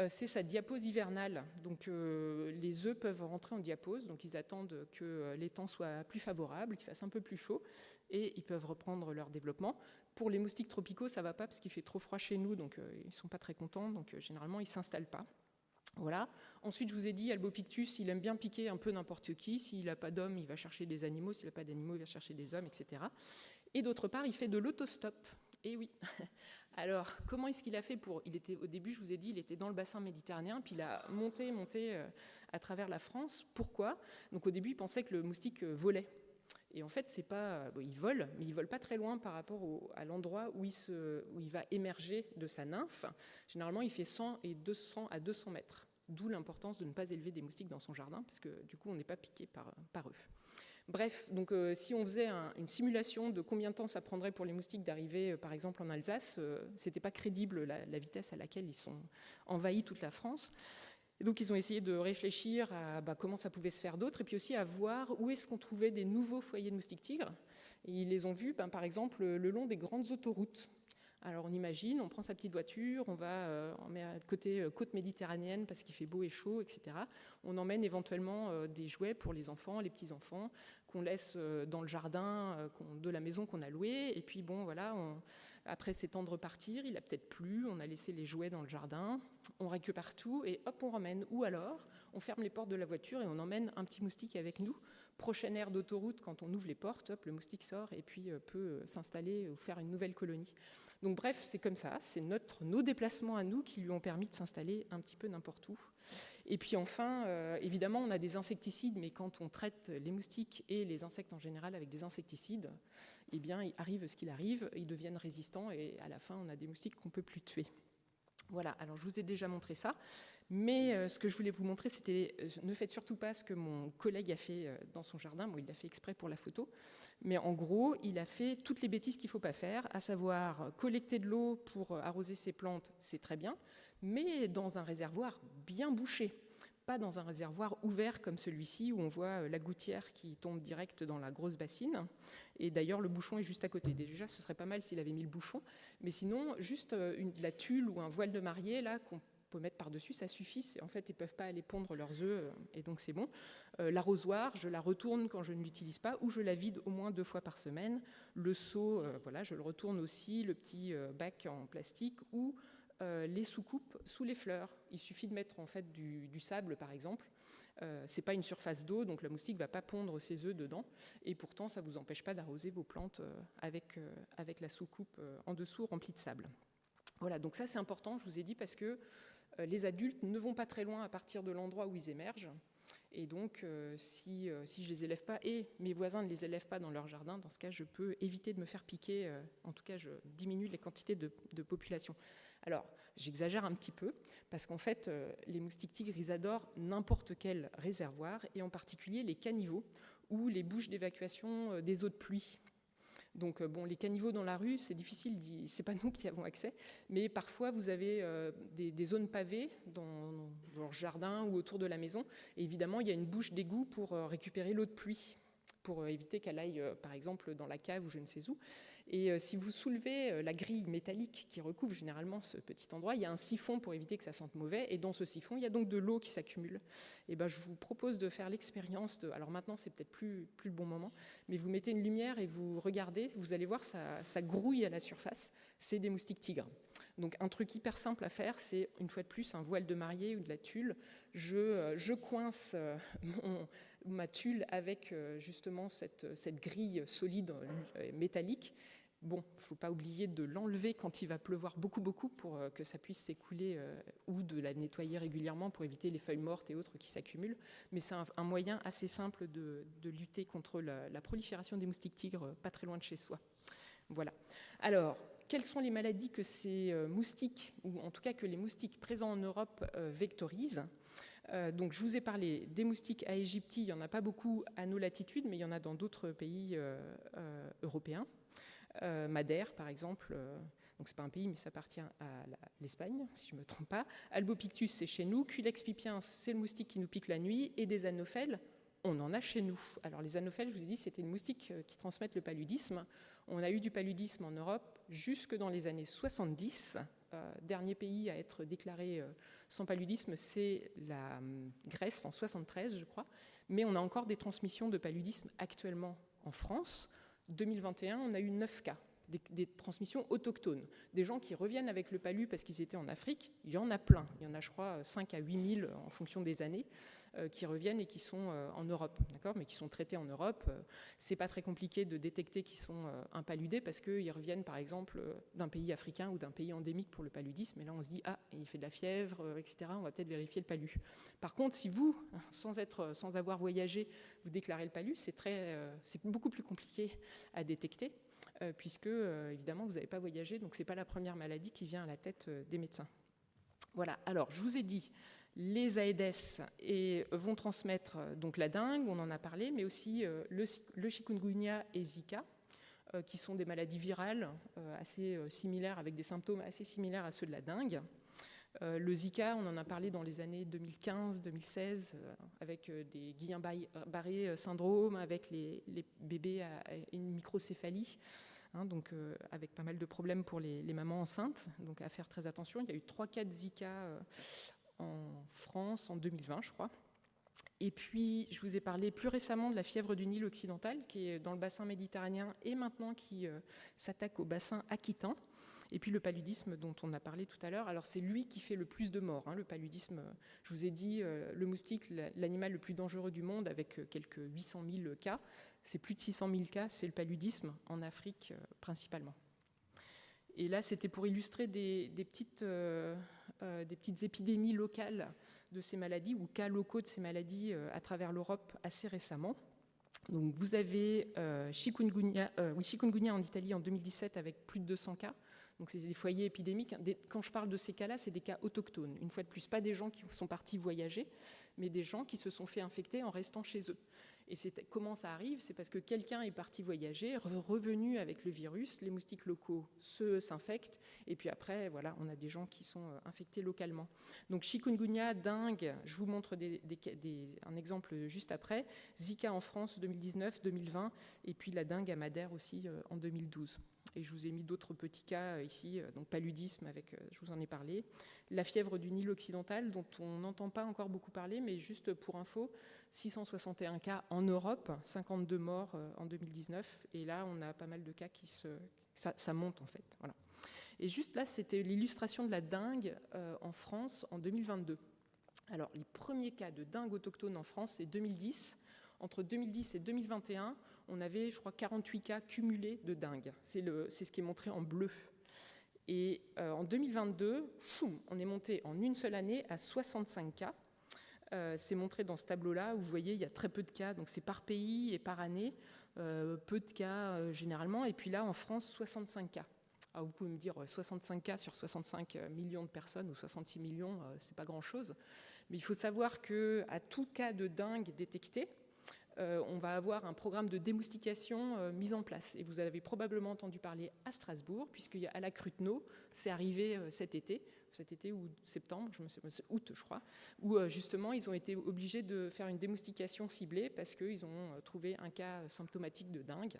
Speaker 2: c'est sa diapause hivernale. Donc les œufs peuvent rentrer en diapause, donc ils attendent que les temps soient plus favorables, qu'il fasse un peu plus chaud, et ils peuvent reprendre leur développement. Pour les moustiques tropicaux, ça ne va pas parce qu'il fait trop froid chez nous, donc ils ne sont pas très contents, donc généralement ils ne s'installent pas. Voilà. Ensuite, je vous ai dit, Albopictus, il aime bien piquer un peu n'importe qui. S'il n'a pas d'hommes, il va chercher des animaux. S'il n'a pas d'animaux, il va chercher des hommes, etc. Et d'autre part, il fait de l'autostop. Et oui. Alors, comment est-ce qu'il a fait au début, je vous ai dit, il était dans le bassin méditerranéen, puis il a monté à travers la France. Pourquoi ? Donc au début, il pensait que le moustique volait. Et en fait, c'est pas, il vole, mais il vole pas très loin par rapport à l'endroit où il va émerger de sa nymphe. Généralement, il fait 100 à 200 mètres. D'où l'importance de ne pas élever des moustiques dans son jardin, parce que du coup, on n'est pas piqué par eux. Bref, donc si on faisait une simulation de combien de temps ça prendrait pour les moustiques d'arriver, par exemple, en Alsace, c'était pas crédible la vitesse à laquelle ils sont envahis toute la France. Et donc ils ont essayé de réfléchir à comment ça pouvait se faire d'autre, et puis aussi à voir où est-ce qu'on trouvait des nouveaux foyers de moustiques tigres. Et ils les ont vus, par exemple, le long des grandes autoroutes. Alors on imagine, on prend sa petite voiture, on met à côté côte méditerranéenne parce qu'il fait beau et chaud, etc. On emmène éventuellement des jouets pour les enfants, les petits-enfants, qu'on laisse dans le jardin de la maison qu'on a louée. Et puis bon, voilà, après c'est temps de repartir, il a peut-être plu, on a laissé les jouets dans le jardin, on récupère tout et hop, on ramène. Ou alors, on ferme les portes de la voiture et on emmène un petit moustique avec nous. Prochaine aire d'autoroute, quand on ouvre les portes, hop, le moustique sort et puis peut s'installer ou faire une nouvelle colonie. Donc bref, c'est comme ça, c'est nos déplacements à nous qui lui ont permis de s'installer un petit peu n'importe où. Et puis enfin, évidemment, on a des insecticides, mais quand on traite les moustiques et les insectes en général avec des insecticides, eh bien, il arrive ce qu'il arrive, ils deviennent résistants et à la fin, on a des moustiques qu'on ne peut plus tuer. Voilà, alors je vous ai déjà montré ça, mais ce que je voulais vous montrer, c'était ne faites surtout pas ce que mon collègue a fait dans son jardin. Bon, il l'a fait exprès pour la photo, mais en gros, il a fait toutes les bêtises qu'il ne faut pas faire, à savoir collecter de l'eau pour arroser ses plantes, c'est très bien, mais dans un réservoir bien bouché, pas dans un réservoir ouvert comme celui-ci où on voit la gouttière qui tombe direct dans la grosse bassine. Et d'ailleurs, le bouchon est juste à côté. Déjà, ce serait pas mal s'il avait mis le bouchon, mais sinon, juste la tulle ou un voile de mariée là qu'on peut mettre par-dessus, ça suffit. En fait, ils ne peuvent pas aller pondre leurs œufs, et donc c'est bon. L'arrosoir, je la retourne quand je ne l'utilise pas, ou je la vide au moins 2 fois par semaine. Le seau, voilà, je le retourne aussi, le petit bac en plastique, ou les soucoupes sous les fleurs. Il suffit de mettre en fait du sable, par exemple. C'est pas une surface d'eau, donc le moustique va pas pondre ses œufs dedans, et pourtant ça vous empêche pas d'arroser vos plantes avec la soucoupe en dessous remplie de sable. Voilà, donc ça c'est important, je vous ai dit, parce que les adultes ne vont pas très loin à partir de l'endroit où ils émergent. Et donc, si je ne les élève pas et mes voisins ne les élèvent pas dans leur jardin, dans ce cas, je peux éviter de me faire piquer. En tout cas, je diminue les quantités de population. Alors, j'exagère un petit peu, parce qu'en fait, les moustiques tigres, ils adorent n'importe quel réservoir, et en particulier les caniveaux ou les bouches d'évacuation des eaux de pluie. Donc bon, les caniveaux dans la rue, c'est difficile, c'est pas nous qui avons accès, mais parfois vous avez des zones pavées dans le jardin ou autour de la maison, et évidemment il y a une bouche d'égout pour récupérer l'eau de pluie, pour éviter qu'elle aille par exemple dans la cave ou je ne sais où. Et si vous soulevez la grille métallique qui recouvre généralement ce petit endroit, il y a un siphon pour éviter que ça sente mauvais, et dans ce siphon il y a donc de l'eau qui s'accumule. Et ben, je vous propose de faire l'expérience alors maintenant c'est peut-être plus le bon moment, mais vous mettez une lumière et vous regardez, vous allez voir ça grouille à la surface, c'est des moustiques tigres. Donc un truc hyper simple à faire, c'est une fois de plus un voile de mariée ou de la tulle. Je coince ma tulle avec justement cette grille solide métallique. Bon, il ne faut pas oublier de l'enlever quand il va pleuvoir beaucoup pour que ça puisse s'écouler ou de la nettoyer régulièrement pour éviter les feuilles mortes et autres qui s'accumulent. Mais c'est un moyen assez simple de lutter contre la prolifération des moustiques tigres pas très loin de chez soi. Voilà. Alors, quelles sont les maladies que ces moustiques, ou en tout cas que les moustiques présents en Europe vectorisent ? Donc, je vous ai parlé des moustiques aegypti, il n'y en a pas beaucoup à nos latitudes, mais il y en a dans d'autres pays européens. Madère, par exemple, donc c'est pas un pays, mais ça appartient à l'Espagne, si je ne me trompe pas. Albopictus, c'est chez nous. Culex pipiens, c'est le moustique qui nous pique la nuit. Et des anophèles, on en a chez nous. Alors les anophèles, je vous ai dit, c'était des moustiques qui transmettent le paludisme. On a eu du paludisme en Europe jusque dans les années 70. Dernier pays à être déclaré sans paludisme, c'est la Grèce en 73, je crois. Mais on a encore des transmissions de paludisme actuellement en France. 2021, on a eu 9 cas, des transmissions autochtones. Des gens qui reviennent avec le palu parce qu'ils étaient en Afrique, il y en a plein. Il y en a, je crois, 5 à 8 000 en fonction des années qui reviennent et qui sont en Europe, d'accord, mais qui sont traités en Europe. C'est pas très compliqué de détecter qu'ils sont impaludés parce qu'ils reviennent, par exemple, d'un pays africain ou d'un pays endémique pour le paludisme. Et là, on se dit, ah, il fait de la fièvre, etc. On va peut-être vérifier le palu. Par contre, si vous, sans avoir voyagé, vous déclarez le palu, c'est beaucoup plus compliqué à détecter, puisque, évidemment, vous n'avez pas voyagé, donc ce n'est pas la première maladie qui vient à la tête des médecins. Voilà, alors, je vous ai dit Les Aedes vont transmettre donc la dengue, on en a parlé, mais aussi le chikungunya et Zika, qui sont des maladies virales assez similaires, avec des symptômes assez similaires à ceux de la dengue. Le Zika, on en a parlé dans les années 2015-2016, avec des Guillain-Barré syndrome, avec les bébés à une microcéphalie, donc avec pas mal de problèmes pour les mamans enceintes, donc à faire très attention. Il y a eu 3 cas de Zika en France en 2020, je crois. Et puis, je vous ai parlé plus récemment de la fièvre du Nil occidental, qui est dans le bassin méditerranéen et maintenant qui s'attaque au bassin aquitain. Et puis le paludisme dont on a parlé tout à l'heure. Alors c'est lui qui fait le plus de morts. Le paludisme, je vous ai dit, le moustique, l'animal le plus dangereux du monde, avec quelques 800 000 cas. C'est plus de 600 000 cas, c'est le paludisme, en Afrique principalement. Et là, c'était pour illustrer des petites épidémies locales de ces maladies, ou cas locaux de ces maladies à travers l'Europe assez récemment. Donc vous avez chikungunya en Italie en 2017 avec plus de 200 cas. Donc c'est des foyers épidémiques. Quand je parle de ces cas-là, c'est des cas autochtones. Une fois de plus, pas des gens qui sont partis voyager, mais des gens qui se sont fait infecter en restant chez eux. Et comment ça arrive? C'est parce que quelqu'un est parti voyager, revenu avec le virus, les moustiques locaux s'infectent, et puis après, voilà, on a des gens qui sont infectés localement. Donc chikungunya, dengue, je vous montre un exemple juste après. Zika en France 2019-2020, et puis la dengue à Madère aussi en 2012. Et je vous ai mis d'autres petits cas ici, donc paludisme, je vous en ai parlé. La fièvre du Nil occidental, dont on n'entend pas encore beaucoup parler, mais juste pour info, 661 cas en Europe, 52 morts en 2019. Et là, on a pas mal de cas ça monte en fait. Voilà. Et juste là, c'était l'illustration de la dengue en France en 2022. Alors, les premiers cas de dengue autochtone en France, c'est 2010. Entre 2010 et 2021, on avait, je crois, 48 cas cumulés de dengue. C'est ce qui est montré en bleu. Et en 2022, on est monté en une seule année à 65 cas. C'est montré dans ce tableau-là où vous voyez, il y a très peu de cas. Donc c'est par pays et par année. Peu de cas généralement. Et puis là, en France, 65 cas. Alors vous pouvez me dire 65 cas sur 65 millions de personnes ou 66 millions, c'est pas grand-chose. Mais il faut savoir qu'à tout cas de dengue détecté, on va avoir un programme de démoustication mis en place. Et vous avez probablement entendu parler à Strasbourg, puisqu'à la Cruteno, c'est arrivé cet été ou septembre, août je crois, où justement ils ont été obligés de faire une démoustication ciblée parce qu'ils ont trouvé un cas symptomatique de dengue.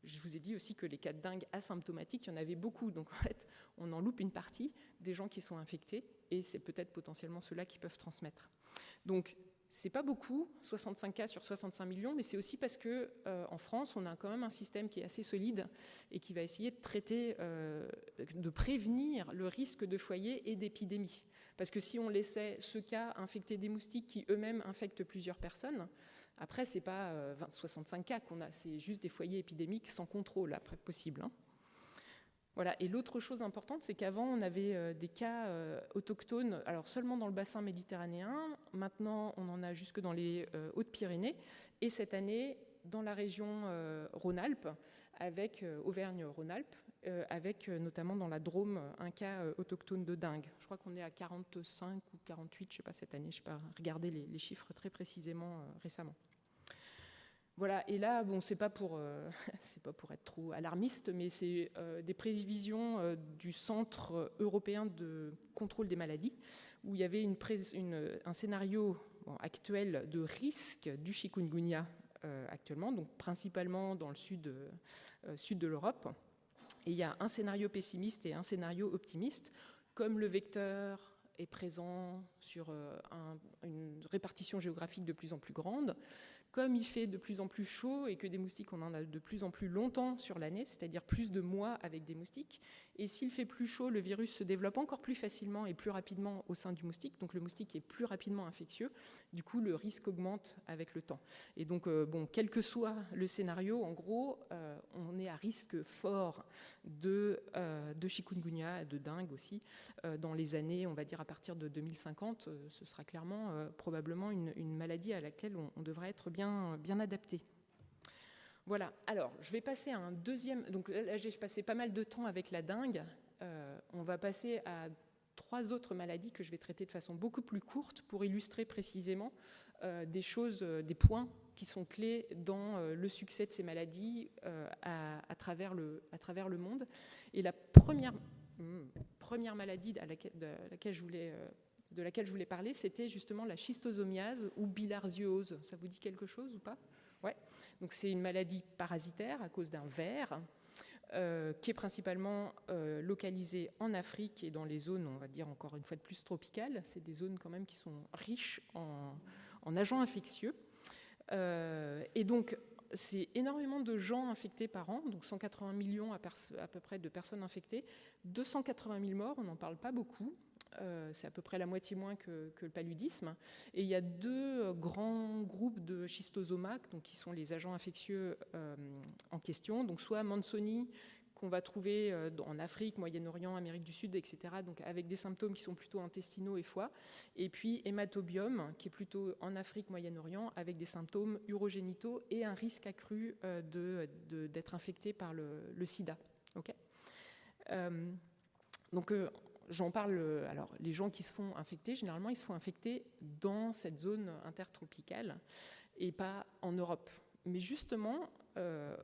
Speaker 2: Je vous ai dit aussi que les cas de dengue asymptomatiques, il y en avait beaucoup. Donc en fait, on en loupe une partie des gens qui sont infectés et c'est peut-être potentiellement ceux-là qui peuvent transmettre. Donc c'est pas beaucoup, 65 cas sur 65 millions, mais c'est aussi parce que en France, on a quand même un système qui est assez solide et qui va essayer de traiter, de prévenir le risque de foyer et d'épidémie. Parce que si on laissait ce cas infecter des moustiques qui eux-mêmes infectent plusieurs personnes, après c'est pas 65 cas qu'on a, c'est juste des foyers épidémiques sans contrôle après possible. Voilà. Et l'autre chose importante, c'est qu'avant, on avait des cas autochtones, alors seulement dans le bassin méditerranéen. Maintenant, on en a jusque dans les Hautes-Pyrénées. Et cette année, dans la région Rhône-Alpes, avec Auvergne-Rhône-Alpes, avec notamment dans la Drôme, un cas autochtone de dengue. Je crois qu'on est à 45 ou 48, je ne sais pas cette année, je n'ai pas regardé les chiffres très précisément récemment. Voilà, et là, bon, c'est pas pour être trop alarmiste, mais c'est des prévisions du Centre européen de contrôle des maladies, où il y avait un scénario actuel de risque du chikungunya actuellement, donc principalement dans le sud de l'Europe. Et il y a un scénario pessimiste et un scénario optimiste. Comme le vecteur est présent sur une répartition géographique de plus en plus grande, comme il fait de plus en plus chaud et que des moustiques, on en a de plus en plus longtemps sur l'année, c'est-à-dire plus de mois avec des moustiques, et s'il fait plus chaud, le virus se développe encore plus facilement et plus rapidement au sein du moustique, donc le moustique est plus rapidement infectieux, du coup le risque augmente avec le temps. Et donc, quel que soit le scénario, en gros, on est à risque fort de chikungunya, de dengue aussi, dans les années, on va dire à partir de 2050, ce sera clairement probablement une maladie à laquelle on devrait être bien adapté. Voilà, alors je vais passer à un deuxième, donc là j'ai passé pas mal de temps avec la dengue, on va passer à 3 autres maladies que je vais traiter de façon beaucoup plus courte pour illustrer précisément des choses, des points qui sont clés dans le succès de ces maladies à travers le monde. Et la première maladie de laquelle je voulais parler, c'était justement la schistosomiase ou bilharziose. Ça vous dit quelque chose ou pas? Ouais. Donc c'est une maladie parasitaire à cause d'un ver qui est principalement localisée en Afrique et dans les zones, on va dire encore une fois de plus tropicales. C'est des zones quand même qui sont riches en agents infectieux. Et donc c'est énormément de gens infectés par an, donc 180 millions à peu près de personnes infectées, 280 000 morts, on n'en parle pas beaucoup. C'est à peu près la moitié moins que le paludisme. Et il y a 2 grands groupes de schistosomas, donc qui sont les agents infectieux en question. Donc soit Manzoni, qu'on va trouver en Afrique, Moyen-Orient, Amérique du Sud, etc., donc avec des symptômes qui sont plutôt intestinaux et foie. Et puis hématobiome, qui est plutôt en Afrique, Moyen-Orient, avec des symptômes urogénitaux et un risque accru d'être infecté par le sida. Okay, donc j'en parle. Alors, les gens qui se font infecter, généralement, ils se font infecter dans cette zone intertropicale et pas en Europe. Mais justement,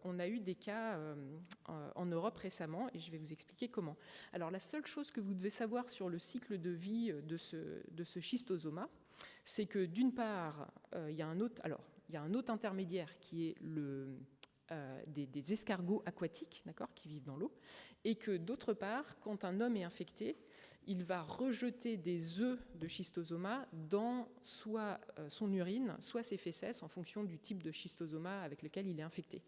Speaker 2: on a eu des cas en Europe récemment et je vais vous expliquer comment. Alors, la seule chose que vous devez savoir sur le cycle de vie de ce schistosoma, c'est que d'une part, il y a un hôte intermédiaire qui est des escargots aquatiques, d'accord, qui vivent dans l'eau, et que d'autre part, quand un homme est infecté, il va rejeter des œufs de schistosoma dans soit son urine, soit ses fesses, en fonction du type de schistosoma avec lequel il est infecté.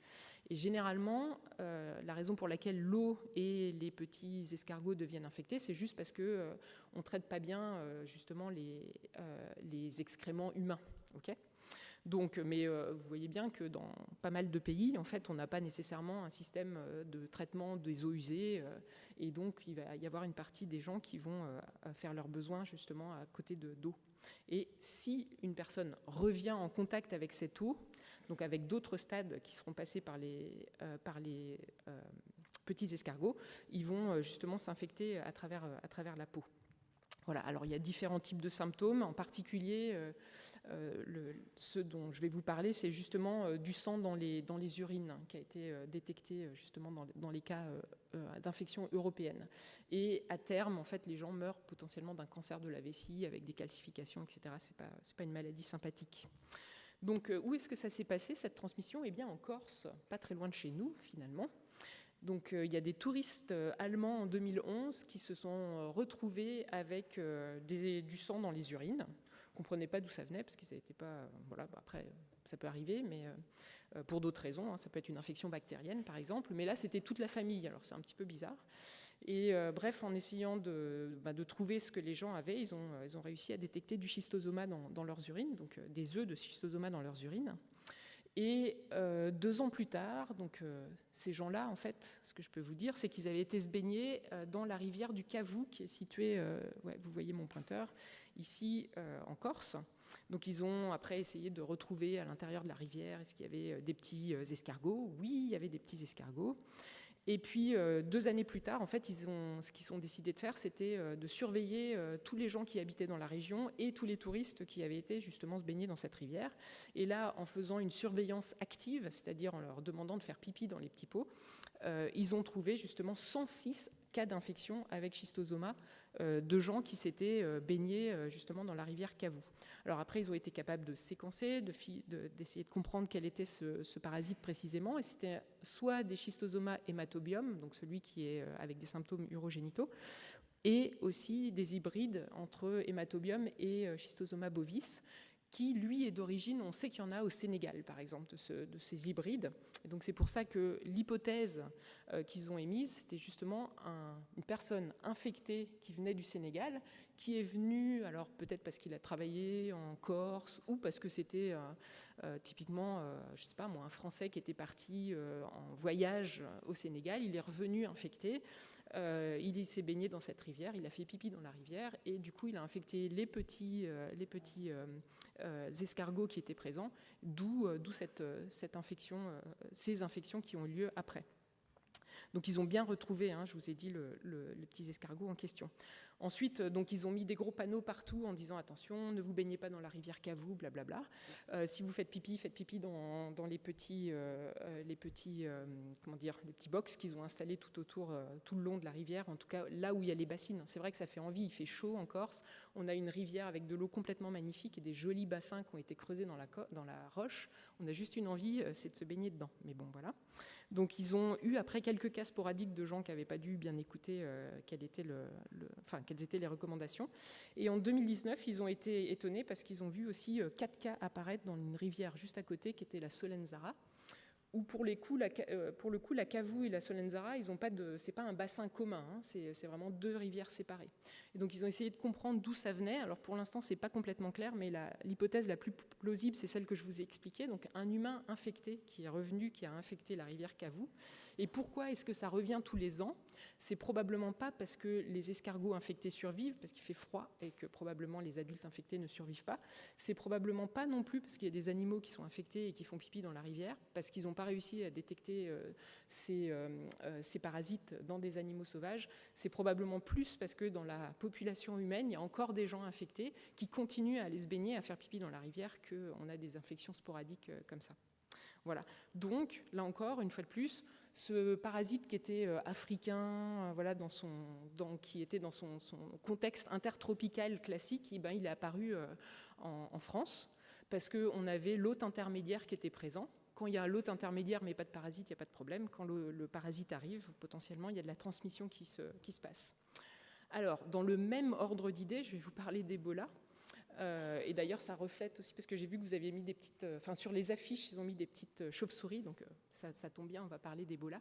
Speaker 2: Et généralement, la raison pour laquelle l'eau et les petits escargots deviennent infectés, c'est juste parce qu'on ne traite pas bien justement les excréments humains. Okay, donc, mais vous voyez bien que dans pas mal de pays, en fait, on n'a pas nécessairement un système de traitement des eaux usées, et donc il va y avoir une partie des gens qui vont faire leurs besoins justement à côté d'eau. Et si une personne revient en contact avec cette eau, donc avec d'autres stades qui seront passés par les petits escargots, ils vont justement s'infecter à travers la peau. Voilà. Alors il y a différents types de symptômes, en particulier ce dont je vais vous parler, c'est justement du sang dans les urines qui a été détecté justement dans les cas d'infection européenne. Et à terme, en fait, les gens meurent potentiellement d'un cancer de la vessie avec des calcifications, etc. C'est pas une maladie sympathique. Donc où est-ce que ça s'est passé, cette transmission? Eh bien en Corse, pas très loin de chez nous finalement. Donc il y a des touristes allemands en 2011 qui se sont retrouvés avec du sang dans les urines. Ils ne comprenaient pas d'où ça venait, parce qu'ils n'étaient pas... Voilà, après, ça peut arriver, mais pour d'autres raisons. Hein, ça peut être une infection bactérienne, par exemple. Mais là, c'était toute la famille, alors c'est un petit peu bizarre. Et bref, en essayant de trouver ce que les gens avaient, ils ont réussi à détecter du schistosoma dans leurs urines, donc des œufs de schistosoma dans leurs urines. Et 2 ans plus tard, donc ces gens-là, en fait, ce que je peux vous dire, c'est qu'ils avaient été se baigner dans la rivière du Cavou, qui est située, vous voyez mon pointeur, ici en Corse. Donc ils ont après essayé de retrouver à l'intérieur de la rivière, est-ce qu'il y avait des petits escargots? Oui, il y avait des petits escargots. Et puis 2 années plus tard, en fait, ce qu'ils ont décidé de faire, c'était de surveiller tous les gens qui habitaient dans la région et tous les touristes qui avaient été justement se baigner dans cette rivière. Et là, en faisant une surveillance active, c'est-à-dire en leur demandant de faire pipi dans les petits pots, ils ont trouvé justement 106 cas d'infection avec schistosoma de gens qui s'étaient baignés justement dans la rivière Cavou. Alors après, ils ont été capables de séquencer, d'essayer de comprendre quel était ce parasite précisément, et c'était soit des schistosomas hématobiome, donc celui qui est avec des symptômes urogénitaux, et aussi des hybrides entre hématobiome et schistosoma bovis, qui, lui, est d'origine, on sait qu'il y en a au Sénégal, par exemple, de ces hybrides. Et donc c'est pour ça que l'hypothèse qu'ils ont émise, c'était justement une personne infectée qui venait du Sénégal, qui est venue, alors peut-être parce qu'il a travaillé en Corse, ou parce que c'était typiquement, je sais pas moi, un Français qui était parti en voyage au Sénégal, il est revenu infecté. Il s'est baigné dans cette rivière, il a fait pipi dans la rivière, et du coup il a infecté les petits escargots qui étaient présents, d'où cette infection, ces infections qui ont eu lieu après. Donc ils ont bien retrouvé, je vous ai dit, le petit escargot en question. Ensuite, donc, ils ont mis des gros panneaux partout en disant attention, ne vous baignez pas dans la rivière Cavou, blablabla. Si vous faites pipi dans les petits box qu'ils ont installés tout autour, tout le long de la rivière, en tout cas là où il y a les bassines. C'est vrai que ça fait envie, il fait chaud en Corse. On a une rivière avec de l'eau complètement magnifique et des jolis bassins qui ont été creusés dans la roche. On a juste une envie, c'est de se baigner dedans. Mais bon, voilà. Donc ils ont eu après quelques cas sporadiques de gens qui n'avaient pas dû bien écouter quelles étaient les recommandations. Et en 2019, ils ont été étonnés parce qu'ils ont vu aussi 4 cas apparaître dans une rivière juste à côté qui était la Solenzara, où pour le coup la Cavou et la Solenzara, c'est pas un bassin commun, hein, c'est vraiment 2 rivières séparées. Et donc ils ont essayé de comprendre d'où ça venait. Alors pour l'instant c'est pas complètement clair, mais l'hypothèse la plus plausible c'est celle que je vous ai expliquée. Donc un humain infecté qui est revenu, qui a infecté la rivière Cavou. Et pourquoi est-ce que ça revient tous les ans? C'est probablement pas parce que les escargots infectés survivent, parce qu'il fait froid et que probablement les adultes infectés ne survivent pas. C'est probablement pas non plus parce qu'il y a des animaux qui sont infectés et qui font pipi dans la rivière, parce qu'ils n'ont pas réussi à détecter ces parasites dans des animaux sauvages. C'est probablement plus parce que dans la population humaine, il y a encore des gens infectés qui continuent à aller se baigner, à faire pipi dans la rivière, qu'on a des infections sporadiques comme ça. Voilà. Donc, là encore, une fois de plus, ce parasite qui était africain, qui était dans son contexte intertropical classique, il est apparu en France parce qu'on avait l'hôte intermédiaire qui était présent. Quand il y a l'hôte intermédiaire mais pas de parasite, il n'y a pas de problème. Quand le parasite arrive, potentiellement, il y a de la transmission qui se passe. Alors, dans le même ordre d'idées, je vais vous parler d'Ebola. Et d'ailleurs, ça reflète aussi, parce que j'ai vu que vous aviez mis des petites... sur les affiches, ils ont mis des petites chauves-souris, donc ça tombe bien, on va parler d'Ebola.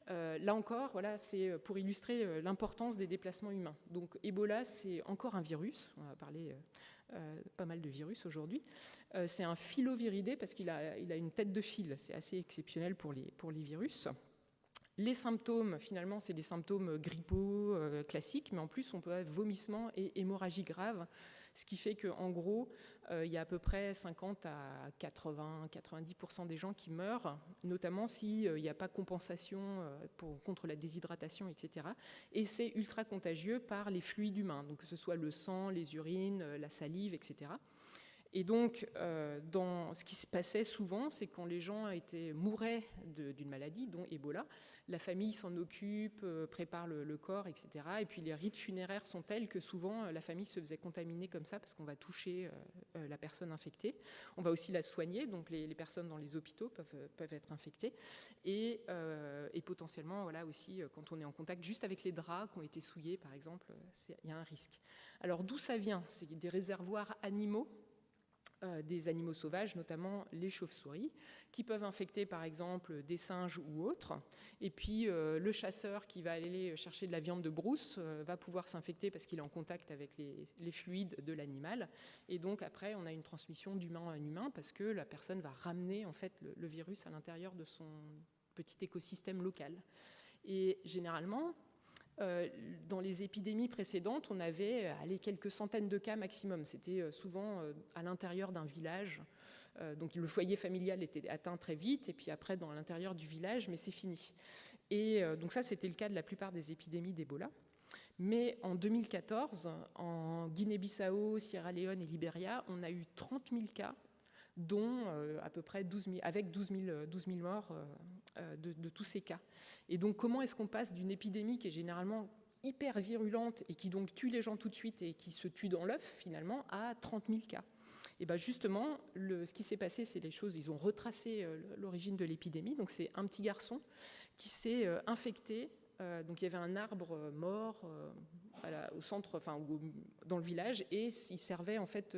Speaker 2: Là encore, voilà, c'est pour illustrer l'importance des déplacements humains. Donc Ebola, c'est encore un virus, on va parler pas mal de virus aujourd'hui. C'est un filoviridé, parce qu'il a une tête de fil, c'est assez exceptionnel pour les virus. Les symptômes, finalement, c'est des symptômes grippaux classiques, mais en plus, on peut avoir vomissement et hémorragie grave, ce qui fait qu'en gros, il y a à peu près 50 à 80-90% des gens qui meurent, notamment s'il n'y a pas compensation contre la déshydratation, etc. Et c'est ultra contagieux par les fluides humains, donc que ce soit le sang, les urines, la salive, etc. Et donc, ce qui se passait souvent, c'est quand les gens mouraient d'une maladie, dont Ebola, la famille s'en occupe, prépare le corps, etc. Et puis les rites funéraires sont tels que souvent la famille se faisait contaminer comme ça parce qu'on va toucher la personne infectée. On va aussi la soigner, donc les personnes dans les hôpitaux peuvent être infectées. Et potentiellement, voilà, aussi, quand on est en contact juste avec les draps qui ont été souillés, par exemple, il y a un risque. Alors d'où ça vient? C'est des réservoirs animaux, des animaux sauvages, notamment les chauves-souris, qui peuvent infecter par exemple des singes ou autres. Et puis le chasseur qui va aller chercher de la viande de brousse va pouvoir s'infecter parce qu'il est en contact avec les fluides de l'animal. Et donc après, on a une transmission d'humain à humain parce que la personne va ramener en fait le virus à l'intérieur de son petit écosystème local. Et généralement, dans les épidémies précédentes, on avait quelques centaines de cas maximum. C'était souvent à l'intérieur d'un village. Donc le foyer familial était atteint très vite, et puis après dans l'intérieur du village, mais c'est fini. Et donc ça, c'était le cas de la plupart des épidémies d'Ebola. Mais en 2014, en Guinée-Bissau, Sierra Leone et Libéria, on a eu 30 000 cas, dont à peu près 12 000 morts de tous ces cas. Et donc comment est-ce qu'on passe d'une épidémie qui est généralement hyper virulente et qui donc tue les gens tout de suite et qui se tue dans l'œuf finalement à 30 000 cas? Et bien justement, ce qui s'est passé, c'est les choses, ils ont retracé l'origine de l'épidémie. Donc c'est un petit garçon qui s'est infecté. Donc il y avait un arbre mort au centre, dans le village, et il servait en fait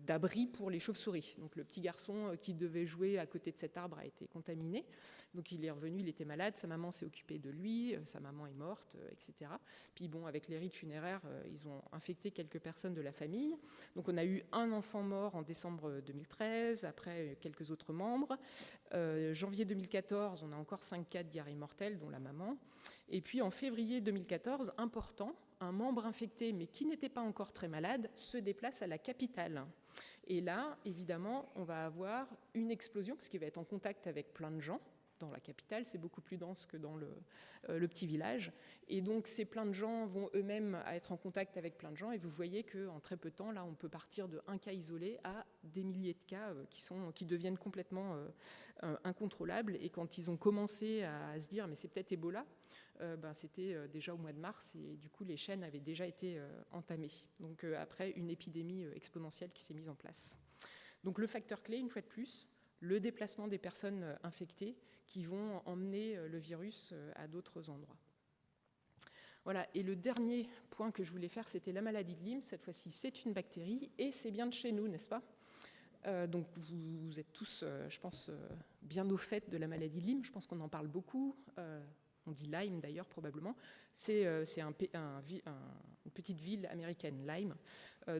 Speaker 2: d'abri pour les chauves-souris. Donc le petit garçon qui devait jouer à côté de cet arbre a été contaminé. Donc il est revenu, il était malade, sa maman s'est occupée de lui, sa maman est morte, etc. Puis bon, avec les rites funéraires, ils ont infecté quelques personnes de la famille. Donc on a eu un enfant mort en décembre 2013, après quelques autres membres. Janvier 2014, on a encore 5 cas de diarrhée mortelle, dont la maman. Et puis en février 2014, important, un membre infecté, mais qui n'était pas encore très malade, se déplace à la capitale. Et là, évidemment, on va avoir une explosion, parce qu'il va être en contact avec plein de gens. Dans la capitale, c'est beaucoup plus dense que dans le petit village. Et donc, ces plein de gens vont eux-mêmes être en contact avec plein de gens. Et vous voyez qu'en très peu de temps, là, on peut partir de un cas isolé à des milliers de cas qui deviennent complètement incontrôlables. Et quand ils ont commencé à se dire, mais c'est peut-être Ebola, c'était déjà au mois de mars. Et du coup, les chaînes avaient déjà été entamées. Donc, après, une épidémie exponentielle qui s'est mise en place. Donc, le facteur clé, une fois de plus, le déplacement des personnes infectées qui vont emmener le virus à d'autres endroits. Voilà, et le dernier point que je voulais faire, c'était la maladie de Lyme. Cette fois-ci, c'est une bactérie et c'est bien de chez nous, n'est-ce pas ? Donc vous êtes tous, je pense, bien au fait de la maladie de Lyme. Je pense qu'on en parle beaucoup. On dit Lyme d'ailleurs, probablement. C'est une petite ville américaine, Lyme.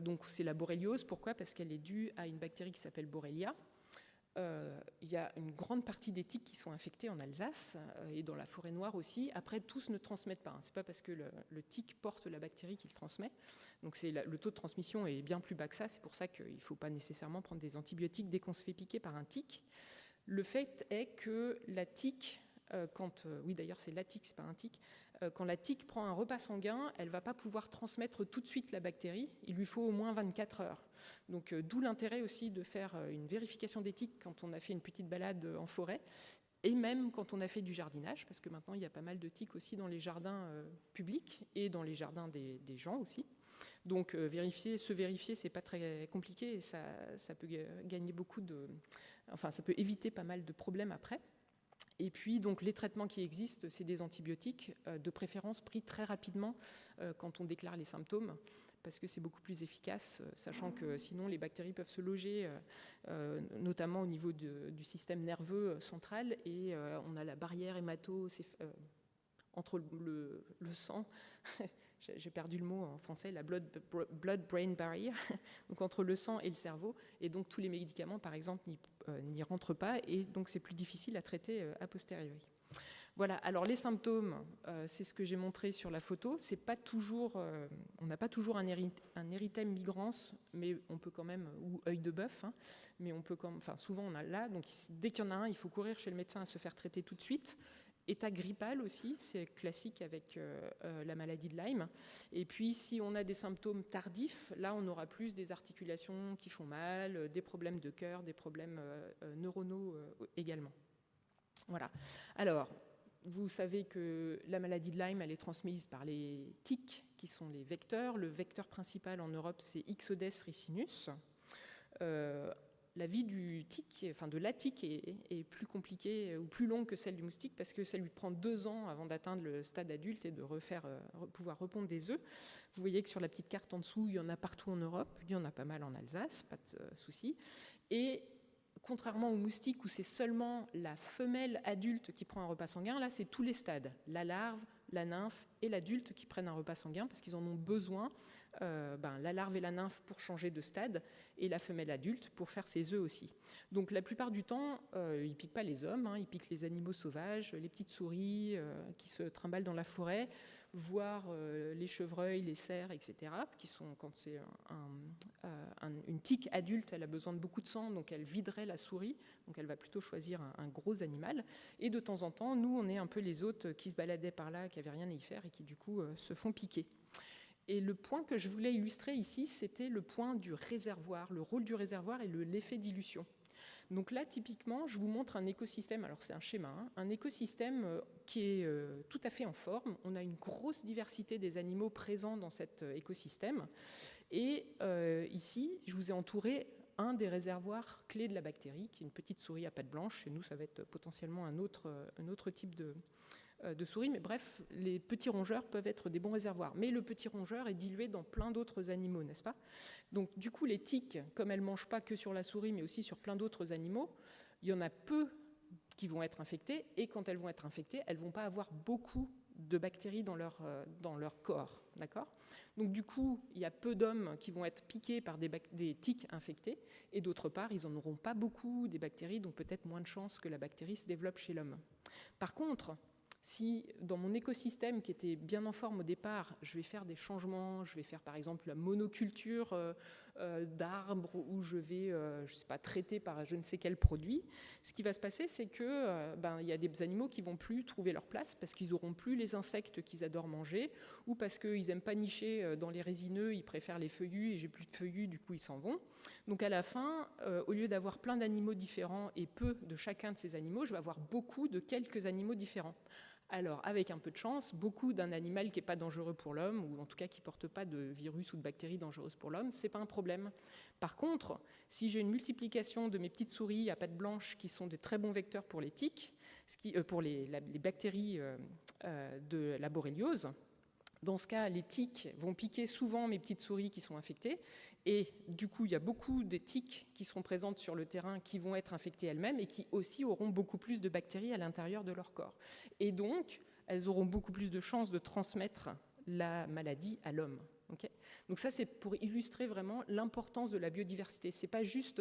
Speaker 2: Donc c'est la borréliose. Pourquoi ? Parce qu'elle est due à une bactérie qui s'appelle Borrelia. Il y a une grande partie des tiques qui sont infectés en Alsace et dans la forêt noire aussi. Après, tous ne transmettent pas. C'est pas parce que le tique porte la bactérie qu'il transmet. Donc le taux de transmission est bien plus bas que ça. C'est pour ça qu'il ne faut pas nécessairement prendre des antibiotiques dès qu'on se fait piquer par un tique. Le fait est que la tique, oui d'ailleurs c'est la tique, c'est pas un tique, quand la tique prend un repas sanguin, elle ne va pas pouvoir transmettre tout de suite la bactérie. Il lui faut au moins 24 heures. Donc d'où l'intérêt aussi de faire une vérification des tiques quand on a fait une petite balade en forêt, et même quand on a fait du jardinage, parce que maintenant il y a pas mal de tiques aussi dans les jardins publics et dans les jardins des gens aussi. Donc se vérifier, c'est pas très compliqué et ça peut gagner ça peut éviter pas mal de problèmes après. Et puis, donc, les traitements qui existent, c'est des antibiotiques, de préférence pris très rapidement quand on déclare les symptômes, parce que c'est beaucoup plus efficace, sachant que sinon les bactéries peuvent se loger, notamment au niveau du système nerveux central, et on a la barrière entre le sang, j'ai perdu le mot en français, la blood-brain barrier, donc entre le sang et le cerveau, et donc tous les médicaments, par exemple, n'y rentrent pas, et donc c'est plus difficile à traiter a posteriori. Voilà, alors les symptômes, c'est ce que j'ai montré sur la photo. C'est pas toujours, on n'a pas toujours un érythème migrans, mais on peut quand même, ou œil de bœuf, hein, mais on peut souvent on a là, donc dès qu'il y en a un, il faut courir chez le médecin à se faire traiter tout de suite. État grippal aussi, c'est classique avec la maladie de Lyme. Et puis si on a des symptômes tardifs, là on aura plus des articulations qui font mal, des problèmes de cœur, des problèmes neuronaux également. Voilà. Alors, vous savez que la maladie de Lyme, elle est transmise par les tiques, qui sont les vecteurs. Le vecteur principal en Europe, c'est Ixodes ricinus. La vie du tique, de la tique est plus compliquée ou plus longue que celle du moustique parce que ça lui prend 2 ans avant d'atteindre le stade adulte et de pouvoir répondre des œufs. Vous voyez que sur la petite carte en dessous, il y en a partout en Europe, il y en a pas mal en Alsace, pas de souci. Et contrairement au moustique où c'est seulement la femelle adulte qui prend un repas sanguin, là c'est tous les stades, la larve, la nymphe et l'adulte qui prennent un repas sanguin parce qu'ils en ont besoin, la larve et la nymphe pour changer de stade et la femelle adulte pour faire ses œufs aussi. Donc la plupart du temps, ils ne piquent pas les hommes, ils piquent les animaux sauvages, les petites souris qui se trimballent dans la forêt, voire les chevreuils, les cerfs, etc. Qui sont, quand c'est une tique adulte, elle a besoin de beaucoup de sang, donc elle viderait la souris, donc elle va plutôt choisir un gros animal. Et de temps en temps, nous, on est un peu les autres qui se baladaient par là, qui n'avaient rien à y faire et qui du coup se font piquer. Et le point que je voulais illustrer ici, c'était le point du réservoir, le rôle du réservoir et l'effet dilution. Donc là, typiquement, je vous montre un écosystème, alors c'est un schéma, un écosystème qui est tout à fait en forme. On a une grosse diversité des animaux présents dans cet écosystème. Et ici, je vous ai entouré un des réservoirs clés de la bactérie, qui est une petite souris à pattes blanches. Chez nous, ça va être potentiellement un autre type de souris, mais bref, les petits rongeurs peuvent être des bons réservoirs. Mais le petit rongeur est dilué dans plein d'autres animaux, n'est-ce pas ? Donc du coup, les tiques, comme elles ne mangent pas que sur la souris, mais aussi sur plein d'autres animaux, il y en a peu qui vont être infectées, et quand elles vont être infectées, elles ne vont pas avoir beaucoup de bactéries dans leur corps, d'accord ? Donc du coup, il y a peu d'hommes qui vont être piqués par des tiques infectées, et d'autre part, ils n'en auront pas beaucoup des bactéries, donc peut-être moins de chances que la bactérie se développe chez l'homme. Par contre, si dans mon écosystème qui était bien en forme au départ, je vais faire des changements, je vais faire par exemple la monoculture d'arbres où je vais, je sais pas, traiter par je ne sais quel produit, ce qui va se passer, c'est que il y a des animaux qui vont plus trouver leur place parce qu'ils auront plus les insectes qu'ils adorent manger, ou parce qu'ils aiment pas nicher dans les résineux, ils préfèrent les feuillus et j'ai plus de feuillus, du coup ils s'en vont. Donc à la fin, au lieu d'avoir plein d'animaux différents et peu de chacun de ces animaux, je vais avoir beaucoup de quelques animaux différents. Alors, avec un peu de chance, beaucoup d'un animal qui n'est pas dangereux pour l'homme, ou en tout cas qui ne porte pas de virus ou de bactéries dangereuses pour l'homme, ce n'est pas un problème. Par contre, si j'ai une multiplication de mes petites souris à pattes blanches qui sont des très bons vecteurs pour les tiques, pour les bactéries de la borréliose, dans ce cas, les tiques vont piquer souvent mes petites souris qui sont infectées, et du coup, il y a beaucoup de tiques qui seront présentes sur le terrain qui vont être infectées elles-mêmes et qui aussi auront beaucoup plus de bactéries à l'intérieur de leur corps. Et donc, elles auront beaucoup plus de chances de transmettre la maladie à l'homme. Okay ? Donc ça, c'est pour illustrer vraiment l'importance de la biodiversité. C'est pas juste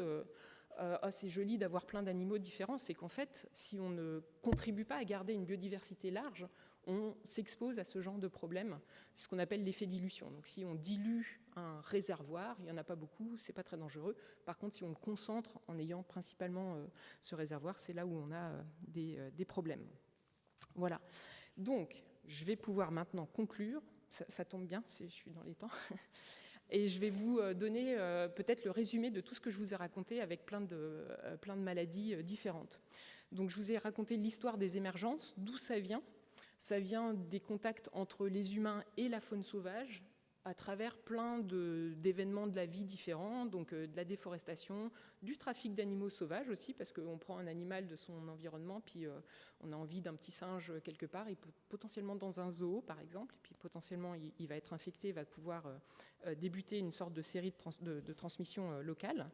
Speaker 2: c'est joli d'avoir plein d'animaux différents, c'est qu'en fait, si on ne contribue pas à garder une biodiversité large, on s'expose à ce genre de problème. C'est ce qu'on appelle l'effet dilution. Donc si on dilue un réservoir, il n'y en a pas beaucoup, c'est pas très dangereux. Par contre, si on le concentre en ayant principalement ce réservoir, c'est là où on a des problèmes. Voilà. Donc, je vais pouvoir maintenant conclure. Ça tombe bien, je suis dans les temps. Et je vais vous donner peut-être le résumé de tout ce que je vous ai raconté avec plein de maladies différentes. Donc, je vous ai raconté l'histoire des émergences, d'où ça vient. Ça vient des contacts entre les humains et la faune sauvage à travers plein d'événements de la vie différents, donc de la déforestation, du trafic d'animaux sauvages aussi, parce qu'on prend un animal de son environnement, puis on a envie d'un petit singe quelque part, et potentiellement dans un zoo par exemple, et puis potentiellement il va être infecté, va pouvoir débuter une sorte de série de transmission locale.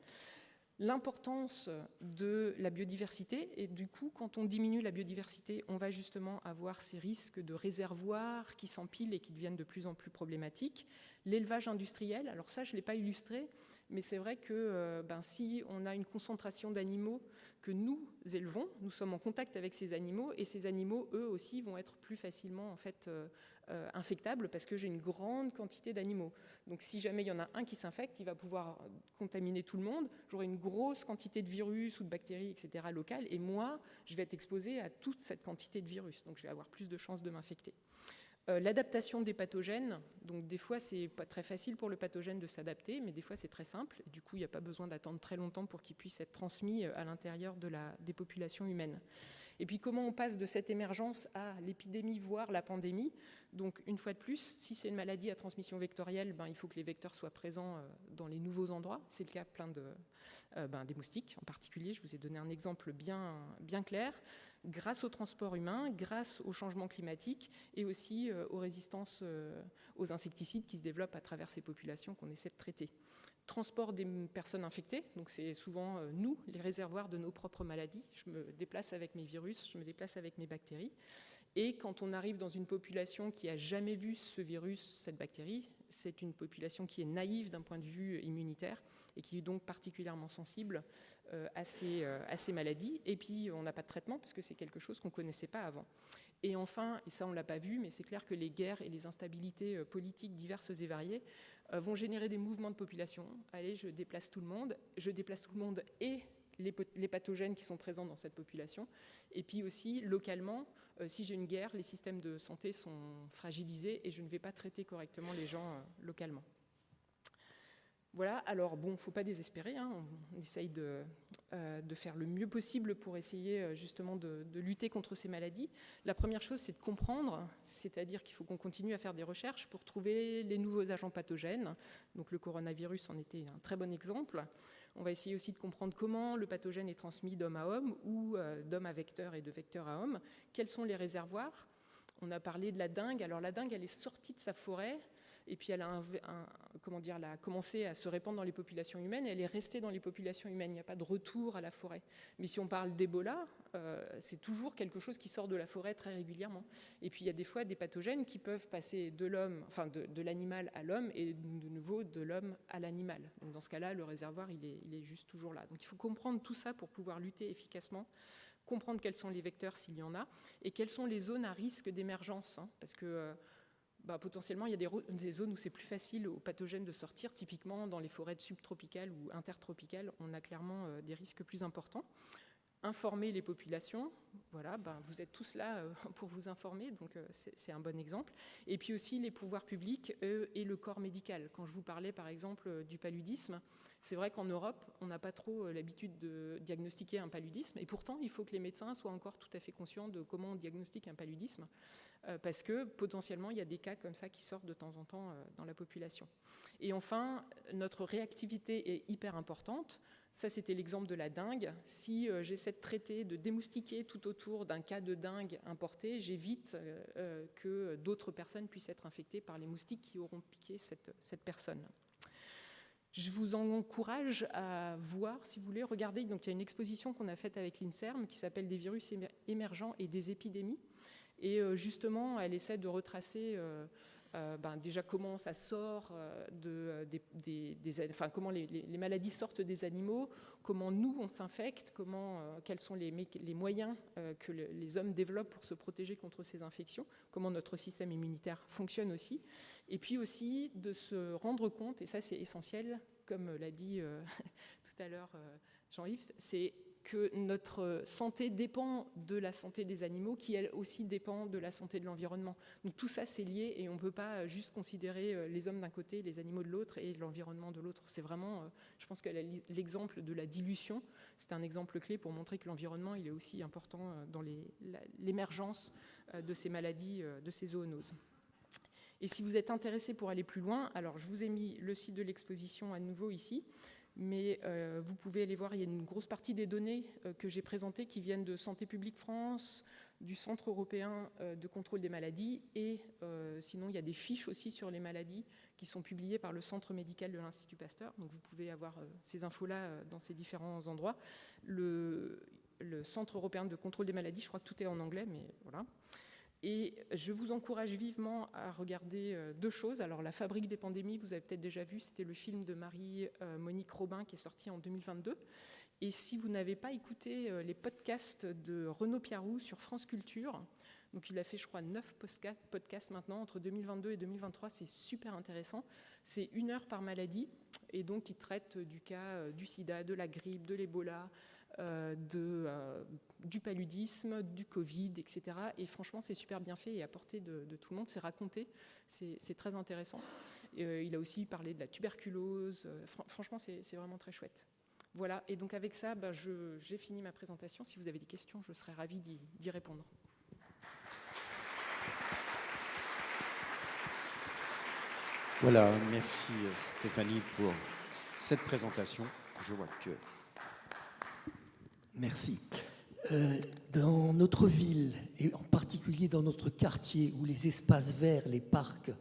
Speaker 2: L'importance de la biodiversité, et du coup, quand on diminue la biodiversité, on va justement avoir ces risques de réservoirs qui s'empilent et qui deviennent de plus en plus problématiques. L'élevage industriel, alors ça, je ne l'ai pas illustré, mais c'est vrai que si on a une concentration d'animaux que nous élevons, nous sommes en contact avec ces animaux, et ces animaux, eux aussi, vont être plus facilement en fait, infectables parce que j'ai une grande quantité d'animaux. Donc si jamais il y en a un qui s'infecte, il va pouvoir contaminer tout le monde, j'aurai une grosse quantité de virus ou de bactéries, etc. locales, et moi, je vais être exposée à toute cette quantité de virus, donc je vais avoir plus de chances de m'infecter. L'adaptation des pathogènes, donc des fois c'est pas très facile pour le pathogène de s'adapter, mais des fois c'est très simple, et du coup il n'y a pas besoin d'attendre très longtemps pour qu'il puisse être transmis à l'intérieur des populations humaines. Et puis comment on passe de cette émergence à l'épidémie, voire la pandémie. Donc une fois de plus, si c'est une maladie à transmission vectorielle, il faut que les vecteurs soient présents dans les nouveaux endroits. C'est le cas des moustiques en particulier. Je vous ai donné un exemple bien clair. Grâce au transport humain, grâce au changement climatique et aussi aux résistances aux insecticides qui se développent à travers ces populations qu'on essaie de traiter. Transport des personnes infectées, donc c'est souvent nous, les réservoirs de nos propres maladies. Je me déplace avec mes virus, je me déplace avec mes bactéries. Et quand on arrive dans une population qui n'a jamais vu ce virus, cette bactérie, c'est une population qui est naïve d'un point de vue immunitaire et qui est donc particulièrement sensible à ces maladies. Et puis, on n'a pas de traitement parce que c'est quelque chose qu'on ne connaissait pas avant. Et enfin, et ça on ne l'a pas vu, mais c'est clair que les guerres et les instabilités politiques diverses et variées vont générer des mouvements de population. Allez, je déplace tout le monde et les pathogènes qui sont présents dans cette population. Et puis aussi, localement, si j'ai une guerre, les systèmes de santé sont fragilisés et je ne vais pas traiter correctement les gens localement. Voilà, alors bon, il ne faut pas désespérer, on essaye de faire le mieux possible pour essayer justement de lutter contre ces maladies. La première chose, c'est de comprendre, c'est-à-dire qu'il faut qu'on continue à faire des recherches pour trouver les nouveaux agents pathogènes. Donc le coronavirus en était un très bon exemple. On va essayer aussi de comprendre comment le pathogène est transmis d'homme à homme ou d'homme à vecteur et de vecteur à homme. Quels sont les réservoirs ? On a parlé de la dengue. Alors la dengue, elle est sortie de sa forêt et puis elle a, elle a commencé à se répandre dans les populations humaines et elle est restée dans les populations humaines. Il n'y a pas de retour à la forêt. Mais si on parle d'Ebola, c'est toujours quelque chose qui sort de la forêt très régulièrement. Et puis il y a des fois des pathogènes qui peuvent passer de l'homme, enfin de l'animal à l'homme et de nouveau de l'homme à l'animal. Donc dans ce cas-là, le réservoir, il est juste toujours là. Donc il faut comprendre tout ça pour pouvoir lutter efficacement, comprendre quels sont les vecteurs s'il y en a et quelles sont les zones à risque d'émergence. Parce que Potentiellement, il y a des zones où c'est plus facile aux pathogènes de sortir. Typiquement, dans les forêts subtropicales ou intertropicales, on a clairement des risques plus importants. Informer les populations, voilà, vous êtes tous là pour vous informer, donc c'est un bon exemple. Et puis aussi les pouvoirs publics et le corps médical. Quand je vous parlais par exemple du paludisme, c'est vrai qu'en Europe, on n'a pas trop l'habitude de diagnostiquer un paludisme, et pourtant il faut que les médecins soient encore tout à fait conscients de comment on diagnostique un paludisme, parce que potentiellement il y a des cas comme ça qui sortent de temps en temps dans la population. Et enfin, notre réactivité est hyper importante. Ça, c'était l'exemple de la dengue. Si j'essaie de traiter, de démoustiquer tout autour d'un cas de dengue importé, j'évite que d'autres personnes puissent être infectées par les moustiques qui auront piqué cette personne. Je vous encourage à voir, si vous voulez, regarder. Donc, il y a une exposition qu'on a faite avec l'INSERM qui s'appelle « Des virus émergents et des épidémies ». Et justement, elle essaie de retracer déjà comment ça sort, comment les maladies sortent des animaux, comment nous on s'infecte, quels sont les moyens que les hommes développent pour se protéger contre ces infections, comment notre système immunitaire fonctionne aussi, et puis aussi de se rendre compte, et ça c'est essentiel, comme l'a dit tout à l'heure Jean-Yves, c'est que notre santé dépend de la santé des animaux, qui elle aussi dépend de la santé de l'environnement. Donc tout ça c'est lié, et on ne peut pas juste considérer les hommes d'un côté, les animaux de l'autre et l'environnement de l'autre. C'est vraiment, je pense que l'exemple de la dilution, c'est un exemple clé pour montrer que l'environnement il est aussi important dans l'émergence de ces maladies, de ces zoonoses. Et si vous êtes intéressé pour aller plus loin, alors je vous ai mis le site de l'exposition à nouveau ici, mais vous pouvez aller voir, il y a une grosse partie des données que j'ai présentées qui viennent de Santé publique France, du Centre européen de contrôle des maladies, et sinon il y a des fiches aussi sur les maladies qui sont publiées par le Centre médical de l'Institut Pasteur, donc vous pouvez avoir ces infos-là dans ces différents endroits. Le Centre européen de contrôle des maladies, je crois que tout est en anglais, mais voilà. Et je vous encourage vivement à regarder deux choses. Alors, La fabrique des pandémies, vous avez peut-être déjà vu, c'était le film de Marie-Monique Robin qui est sorti en 2022. Et si vous n'avez pas écouté les podcasts de Renaud Piarou sur France Culture, donc il a fait, je crois, 9 podcasts maintenant, entre 2022 et 2023, c'est super intéressant. C'est 1 heure par maladie, et donc il traite du cas du sida, de la grippe, de l'Ebola, du paludisme, du Covid, etc. Et franchement, c'est super bien fait et à portée de tout le monde. C'est raconté, c'est très intéressant. Il a aussi parlé de la tuberculose. Franchement, c'est vraiment très chouette. Voilà, et donc avec ça, j'ai fini ma présentation. Si vous avez des questions, je serais ravie d'y répondre.
Speaker 1: Voilà, merci Stéphanie pour cette présentation. Je vois que...
Speaker 3: Merci. Dans notre ville, et en particulier dans notre quartier, où les espaces verts, les parcs,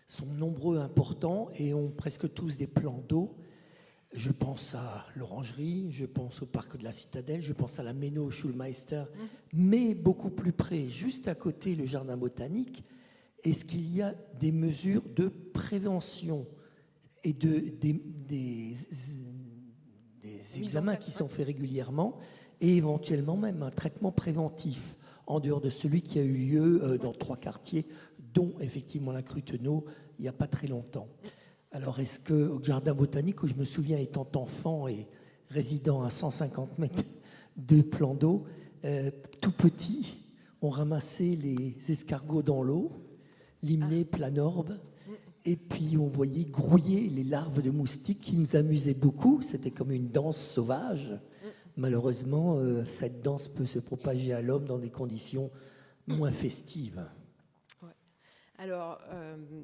Speaker 3: sont nombreux, importants, et ont presque tous des plans d'eau, je pense à l'Orangerie, je pense au parc de la Citadelle, je pense à la Menno Schulmeister, mais beaucoup plus près, juste à côté, le jardin botanique. Est-ce qu'il y a des mesures de prévention et des examens qui sont faits régulièrement, et éventuellement même un traitement préventif en dehors de celui qui a eu lieu dans 3 quartiers, dont effectivement la Crutenot, il n'y a pas très longtemps. Alors est-ce qu'au jardin botanique, où je me souviens étant enfant et résidant à 150 mètres de plan d'eau, tout petit, on ramassait les escargots dans l'eau, limnés, planorbes, et puis on voyait grouiller les larves de moustiques qui nous amusaient beaucoup. C'était comme une danse sauvage. Malheureusement, cette danse peut se propager à l'homme dans des conditions moins festives.
Speaker 2: Ouais. Alors,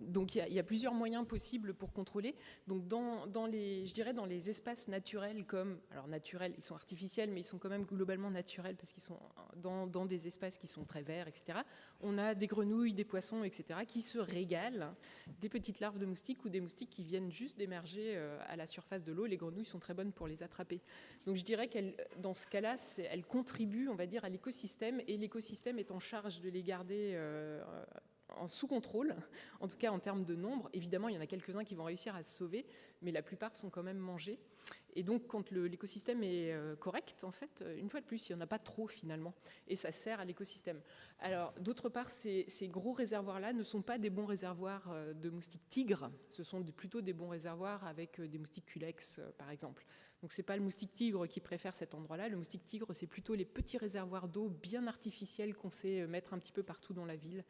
Speaker 2: donc il y a plusieurs moyens possibles pour contrôler. Donc dans les espaces naturels, comme, alors naturels, ils sont artificiels, mais ils sont quand même globalement naturels parce qu'ils sont dans des espaces qui sont très verts, etc. On a des grenouilles, des poissons, etc. qui se régalent des petites larves de moustiques ou des moustiques qui viennent juste d'émerger à la surface de l'eau. Les grenouilles sont très bonnes pour les attraper. Donc je dirais qu'elles, dans ce cas-là, elles contribuent, on va dire, à l'écosystème, et l'écosystème est en charge de les garder en sous contrôle, en tout cas en termes de nombre. Évidemment, il y en a quelques-uns qui vont réussir à se sauver, mais la plupart sont quand même mangés. Et donc, quand l'écosystème est correct, en fait, une fois de plus, il n'y en a pas trop finalement. Et ça sert à l'écosystème. Alors, d'autre part, ces gros réservoirs-là ne sont pas des bons réservoirs de moustiques tigres. Ce sont plutôt des bons réservoirs avec des moustiques culex, par exemple. Donc, ce n'est pas le moustique tigre qui préfère cet endroit-là. Le moustique tigre, c'est plutôt les petits réservoirs d'eau bien artificiels qu'on sait mettre un petit peu partout dans la ville.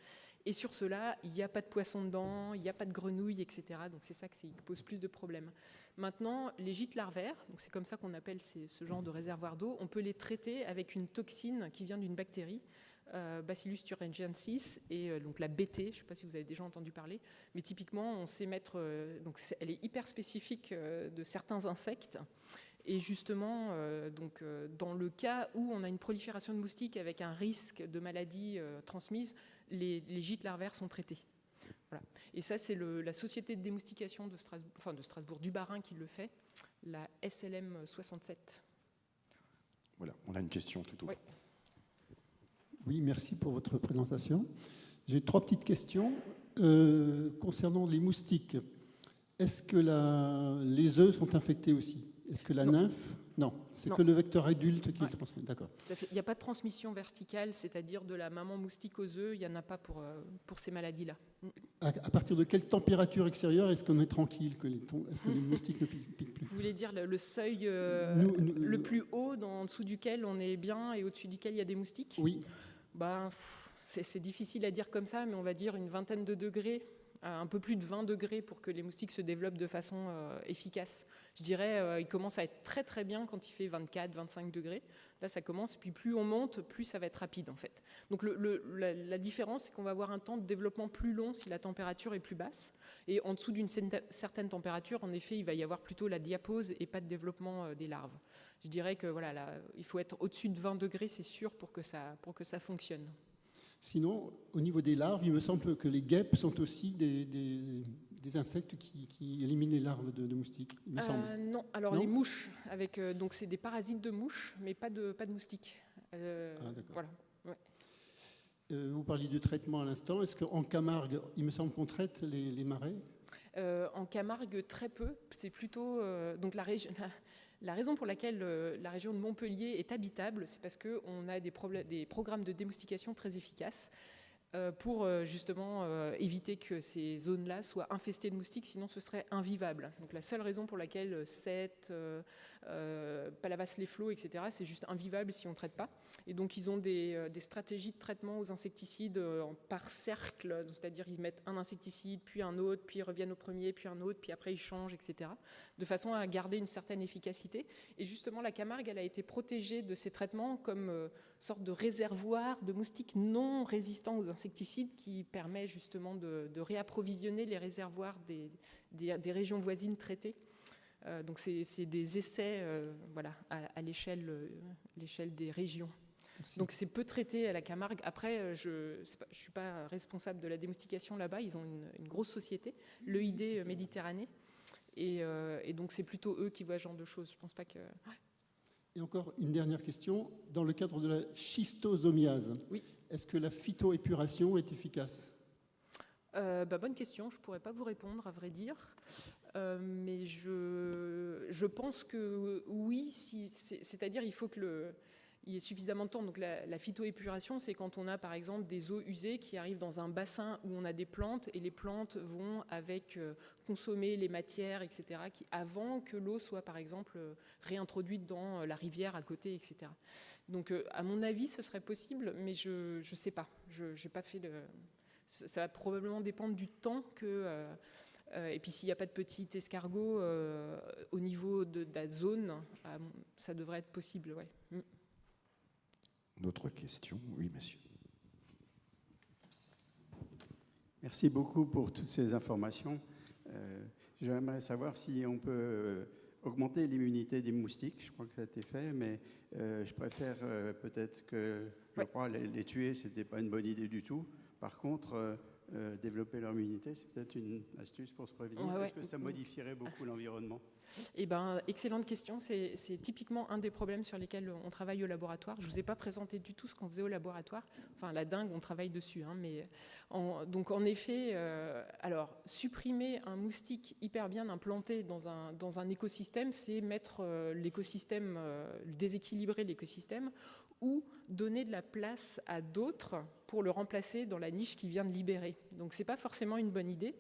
Speaker 2: Et sur cela, il n'y a pas de poissons dedans, il n'y a pas de grenouilles, etc. Donc c'est ça qui pose plus de problèmes. Maintenant, les gîtes larvaires, donc c'est comme ça qu'on appelle ce genre de réservoir d'eau, on peut les traiter avec une toxine qui vient d'une bactérie, Bacillus thuringiensis, et donc la BT, je ne sais pas si vous avez déjà entendu parler, mais typiquement, on sait mettre, elle est hyper spécifique de certains insectes. Et justement, dans le cas où on a une prolifération de moustiques avec un risque de maladie transmise, les gîtes larvaires sont traités. Voilà. Et ça, c'est la société de démoustication de Strasbourg, du Bas-Rhin qui le fait, la SLM 67.
Speaker 1: Voilà, on a une question tout au fond.
Speaker 4: Oui, merci pour votre présentation. J'ai 3 petites questions. Concernant les moustiques, est-ce que les œufs sont infectés aussi? Est-ce que la nymphe? Non, c'est que le vecteur adulte qui le transmet. D'accord.
Speaker 2: Tout à fait. Il n'y a pas de transmission verticale, c'est-à-dire de la maman moustique aux œufs, il n'y en a pas pour ces maladies-là.
Speaker 4: À partir de quelle température extérieure est-ce qu'on est tranquille? Est-ce que les moustiques ne piquent plus?
Speaker 2: Vous voulez dire le seuil le plus haut, en dessous duquel on est bien et au-dessus duquel il y a des moustiques?
Speaker 4: Oui.
Speaker 2: C'est difficile à dire comme ça, mais on va dire une vingtaine de degrés, un peu plus de 20 degrés pour que les moustiques se développent de façon efficace. Je dirais, il commence à être très très bien quand il fait 24, 25 degrés. Là, ça commence, puis plus on monte, plus ça va être rapide en fait. Donc la différence, c'est qu'on va avoir un temps de développement plus long si la température est plus basse. Et en dessous d'une certaine température, en effet, il va y avoir plutôt la diapause et pas de développement des larves. Je dirais que il faut être au-dessus de 20 degrés, c'est sûr, pour que ça fonctionne.
Speaker 4: Sinon, au niveau des larves, il me semble que les guêpes sont aussi des insectes qui éliminent les larves de moustiques, il me semble.
Speaker 2: Non, alors les mouches, donc c'est des parasites de mouches, mais pas de moustiques.
Speaker 4: D'accord.
Speaker 2: Voilà. Ouais.
Speaker 4: Vous parliez du traitement à l'instant. Est-ce qu'en Camargue, il me semble qu'on traite les marais? En
Speaker 2: Camargue, très peu. C'est plutôt donc la région. La raison pour laquelle la région de Montpellier est habitable, c'est parce qu'on a des programmes de démoustication très efficaces pour justement éviter que ces zones-là soient infestées de moustiques, sinon ce serait invivable. Donc la seule raison pour laquelle Sète, Palavas-les-Flots, etc., c'est juste invivable si on ne traite pas. Et donc ils ont des stratégies de traitement aux insecticides par cercle, c'est-à-dire ils mettent un insecticide, puis un autre, puis ils reviennent au premier, puis un autre, puis après ils changent, etc., de façon à garder une certaine efficacité. Et justement, la Camargue, elle a été protégée de ces traitements comme sorte de réservoir de moustiques non résistants aux insecticides qui permet justement de réapprovisionner les réservoirs des régions voisines traitées. Donc c'est des essais à l'échelle des régions. Merci. Donc c'est peu traité à la Camargue. Après, je ne suis pas responsable de la démoustication là-bas. Ils ont une grosse société, l'EID Méditerranée. Et donc c'est plutôt eux qui voient ce genre de choses. Je pense pas que...
Speaker 4: Et encore une dernière question. Dans le cadre de la schistosomiase,
Speaker 2: oui.
Speaker 4: Est-ce que la phytoépuration est efficace?
Speaker 2: Bonne question. Je ne pourrais pas vous répondre, à vrai dire. Mais je pense que oui. C'est-à-dire il faut qu'il y ait suffisamment de temps. Donc la phytoépuration, c'est quand on a par exemple des eaux usées qui arrivent dans un bassin où on a des plantes et les plantes vont consommer les matières, etc., avant que l'eau soit par exemple réintroduite dans la rivière à côté, etc. Donc à mon avis, ce serait possible, mais je ne sais pas. J'ai pas fait ça va probablement dépendre du temps que... et puis s'il n'y a pas de petit escargot au niveau de la zone, ça devrait être possible, ouais.
Speaker 1: D'autres questions? Oui, monsieur.
Speaker 5: Merci beaucoup pour toutes ces informations. J'aimerais savoir si on peut augmenter l'immunité des moustiques. Je crois que ça a été fait, mais je préfère peut-être que, je crois, les tuer, ce n'était pas une bonne idée du tout. Par contre, développer leur immunité, c'est peut-être une astuce pour se prévenir. Est-ce que ça modifierait beaucoup l'environnement?
Speaker 2: Eh ben, excellente question. C'est typiquement un des problèmes sur lesquels on travaille au laboratoire. Je ne vous ai pas présenté du tout ce qu'on faisait au laboratoire. Enfin, la dingue, on travaille dessus. Hein, mais donc, en effet, alors, supprimer un moustique hyper bien implanté dans un écosystème, c'est mettre l'écosystème, déséquilibrer l'écosystème, ou donner de la place à d'autres pour le remplacer dans la niche qu'il vient de libérer. Donc, ce n'est pas forcément une bonne idée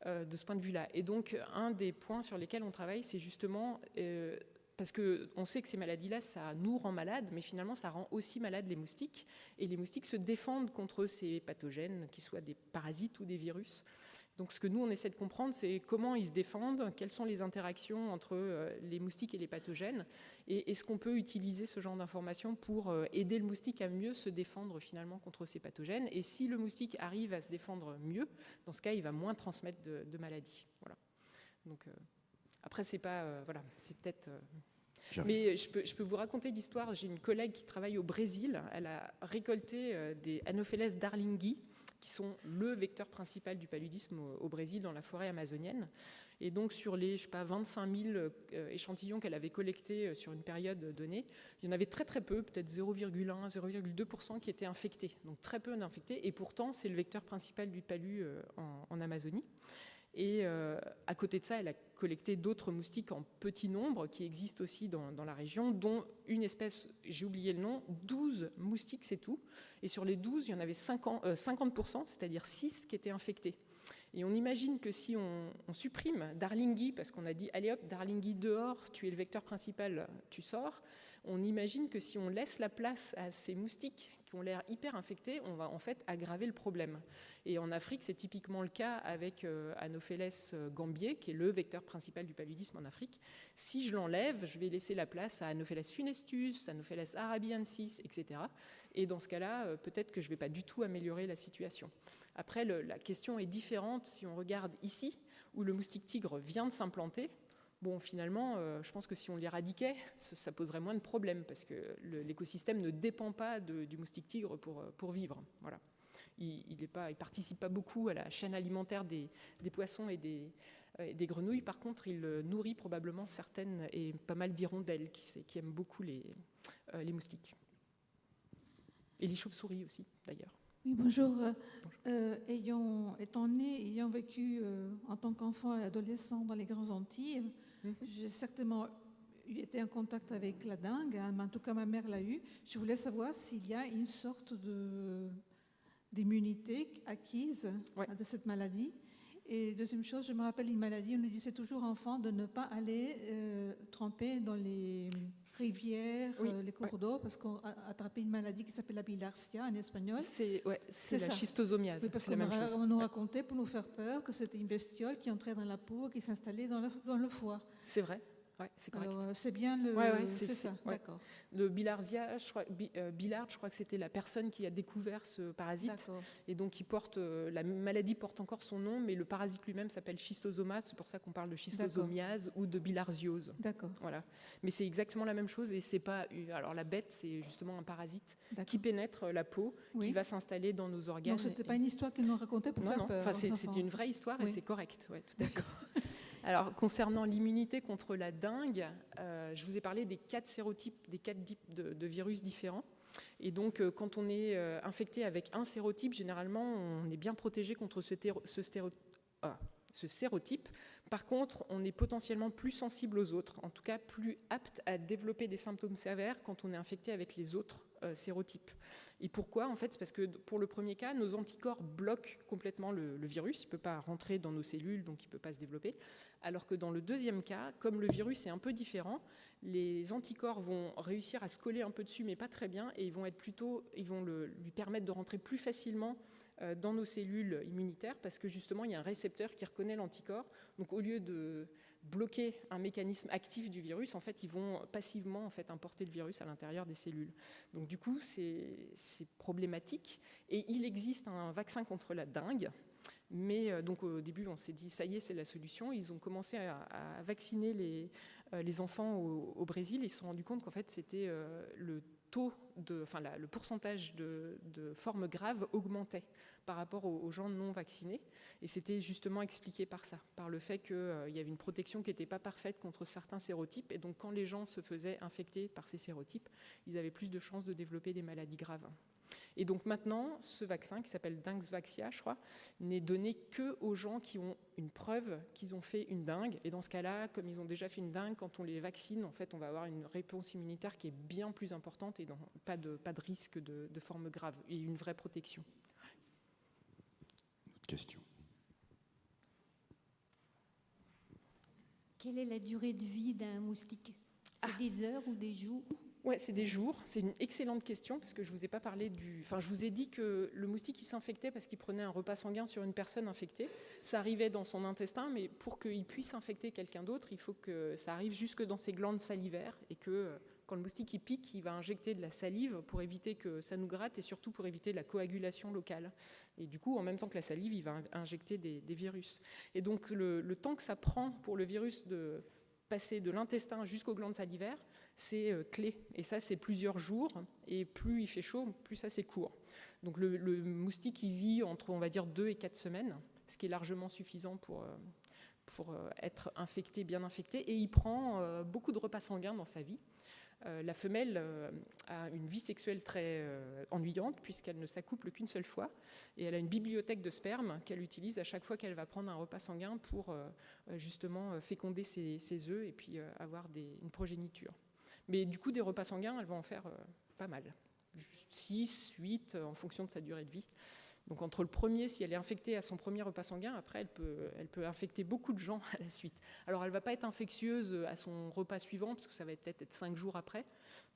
Speaker 2: de ce point de vue-là. Et donc, un des points sur lesquels on travaille, c'est justement, parce qu'on sait que ces maladies-là, ça nous rend malades, mais finalement, ça rend aussi malades les moustiques. Et les moustiques se défendent contre ces pathogènes, qu'ils soient des parasites ou des virus. Donc, ce que nous, on essaie de comprendre, c'est comment ils se défendent, quelles sont les interactions entre les moustiques et les pathogènes, et est-ce qu'on peut utiliser ce genre d'informations pour aider le moustique à mieux se défendre finalement contre ces pathogènes. Et si le moustique arrive à se défendre mieux, dans ce cas, il va moins transmettre de maladies. Voilà. Donc, après, c'est pas... voilà, c'est peut-être... Mais je peux vous raconter l'histoire. J'ai une collègue qui travaille au Brésil. Elle a récolté des Anopheles darlingii, qui sont le vecteur principal du paludisme au Brésil, dans la forêt amazonienne. Et donc, sur les 25 000 échantillons qu'elle avait collectés sur une période donnée, il y en avait très très peu, peut-être 0,1, 0,2% qui étaient infectés. Donc, très peu d'infectés. Et pourtant, c'est le vecteur principal du palu en Amazonie. Et à côté de ça, elle a collecté d'autres moustiques en petit nombre qui existent aussi dans la région, dont une espèce, j'ai oublié le nom, 12 moustiques, c'est tout. Et sur les 12, il y en avait 50%, c'est-à-dire 6 qui étaient infectés. Et on imagine que si on supprime Darlingii, parce qu'on a dit, allez hop, Darlingii dehors, tu es le vecteur principal, tu sors, on imagine que si on laisse la place à ces moustiques qui ont l'air hyper infectés, on va en fait aggraver le problème. Et en Afrique, c'est typiquement le cas avec Anopheles gambiae, qui est le vecteur principal du paludisme en Afrique. Si je l'enlève, je vais laisser la place à Anopheles funestus, Anopheles arabiensis, etc. Et dans ce cas-là, peut-être que je ne vais pas du tout améliorer la situation. Après, la question est différente si on regarde ici, où le moustique tigre vient de s'implanter. Bon, finalement, je pense que si on l'éradiquait, ça poserait moins de problèmes, parce que l'écosystème ne dépend pas du moustique tigre pour vivre. Voilà. Il ne participe pas beaucoup à la chaîne alimentaire des poissons et des grenouilles. Par contre, il nourrit probablement certaines et pas mal d'hirondelles qui aiment beaucoup les moustiques. Et les chauves-souris aussi, d'ailleurs.
Speaker 6: Oui, bonjour. Ayant vécu en tant qu'enfant et adolescent dans les Grandes Antilles, j'ai certainement été en contact avec la dengue, hein, mais en tout cas ma mère l'a eu. Je voulais savoir s'il y a une sorte d'immunité acquise de cette maladie. Et deuxième chose, je me rappelle une maladie, on nous disait toujours enfant de ne pas aller tremper dans les rivières, les cours d'eau, parce qu'on a attrapé une maladie qui s'appelle la bilharzie en espagnol.
Speaker 2: C'est la schistosomiase.
Speaker 6: Oui, parce qu'on nous racontait, pour nous faire peur, que c'était une bestiole qui entrait dans la peau, qui s'installait dans le foie.
Speaker 2: C'est vrai. Ouais, c'est correct.
Speaker 6: Alors, c'est bien le... c'est ça, d'accord.
Speaker 2: Le bilharzia, Billard, je crois que c'était la personne qui a découvert ce parasite. D'accord. Et donc, la maladie porte encore son nom, mais le parasite lui-même s'appelle schistosoma. C'est pour ça qu'on parle de schistosomiase ou de bilharziose. D'accord. Voilà. Mais c'est exactement la même chose et c'est pas... Alors, la bête, c'est justement un parasite qui pénètre la peau, qui va s'installer dans nos organes.
Speaker 6: Donc, c'était pas une histoire qu'ils nous racontaient pour faire peur.
Speaker 2: Enfin, c'était une vraie histoire et c'est correct. Ouais, tout à fait. Alors, concernant l'immunité contre la dengue, je vous ai parlé des 4 sérotypes, des 4 types de virus différents. Et donc, quand on est infecté avec un sérotype, généralement, on est bien protégé contre ce sérotype. Par contre, on est potentiellement plus sensible aux autres, en tout cas plus apte à développer des symptômes sévères quand on est infecté avec les autres sérotypes. Et pourquoi ? En fait, c'est parce que pour le premier cas, nos anticorps bloquent complètement le virus. Il ne peut pas rentrer dans nos cellules, donc il ne peut pas se développer. Alors que dans le deuxième cas, comme le virus est un peu différent, les anticorps vont réussir à se coller un peu dessus, mais pas très bien, et ils vont lui permettre de rentrer plus facilement dans nos cellules immunitaires, parce que justement, il y a un récepteur qui reconnaît l'anticorps. Donc, au lieu de bloquer un mécanisme actif du virus, en fait, ils vont passivement importer le virus à l'intérieur des cellules. Donc, du coup, c'est problématique. Et il existe un vaccin contre la dengue Mais donc au début, on s'est dit, ça y est, c'est la solution. Ils ont commencé à vacciner les enfants au Brésil. Ils se sont rendus compte qu'en fait, c'était le pourcentage de formes graves augmentait par rapport aux gens non vaccinés. Et c'était justement expliqué par ça, par le fait qu'il y avait une protection qui n'était pas parfaite contre certains sérotypes. Et donc, quand les gens se faisaient infecter par ces sérotypes, ils avaient plus de chances de développer des maladies graves. Et donc maintenant, ce vaccin, qui s'appelle Dynvaxia, je crois, n'est donné qu'aux gens qui ont une preuve qu'ils ont fait une dingue. Et dans ce cas-là, comme ils ont déjà fait une dingue, quand on les vaccine, en fait, on va avoir une réponse immunitaire qui est bien plus importante et pas de risque de forme grave et une vraie protection.
Speaker 1: Autre question.
Speaker 7: Quelle est la durée de vie d'un moustique? C'est des heures ou des jours?
Speaker 2: Ouais, c'est des jours. C'est une excellente question parce que je vous ai pas parlé je vous ai dit que le moustique il s'infectait parce qu'il prenait un repas sanguin sur une personne infectée. Ça arrivait dans son intestin, mais pour qu'il puisse infecter quelqu'un d'autre, il faut que ça arrive jusque dans ses glandes salivaires et que quand le moustique il pique, il va injecter de la salive pour éviter que ça nous gratte et surtout pour éviter la coagulation locale. Et du coup, en même temps que la salive, il va injecter des virus. Et donc le temps que ça prend pour le virus de passer de l'intestin jusqu'aux glandes salivaires, c'est clé. Et ça, c'est plusieurs jours. Et plus il fait chaud, plus ça, c'est court. Donc le moustique, il vit entre, on va dire, 2 et 4 semaines, ce qui est largement suffisant pour être infecté, bien infecté. Et il prend beaucoup de repas sanguins dans sa vie. La femelle a une vie sexuelle très ennuyante puisqu'elle ne s'accouple qu'une seule fois et elle a une bibliothèque de sperme qu'elle utilise à chaque fois qu'elle va prendre un repas sanguin pour justement féconder ses œufs et puis avoir une progéniture. Mais du coup, des repas sanguins, elle va en faire pas mal. 6, 8 en fonction de sa durée de vie. Donc entre le premier, si elle est infectée à son premier repas sanguin, après elle peut infecter beaucoup de gens à la suite. Alors elle ne va pas être infectieuse à son repas suivant, parce que ça va peut-être être 5 jours après.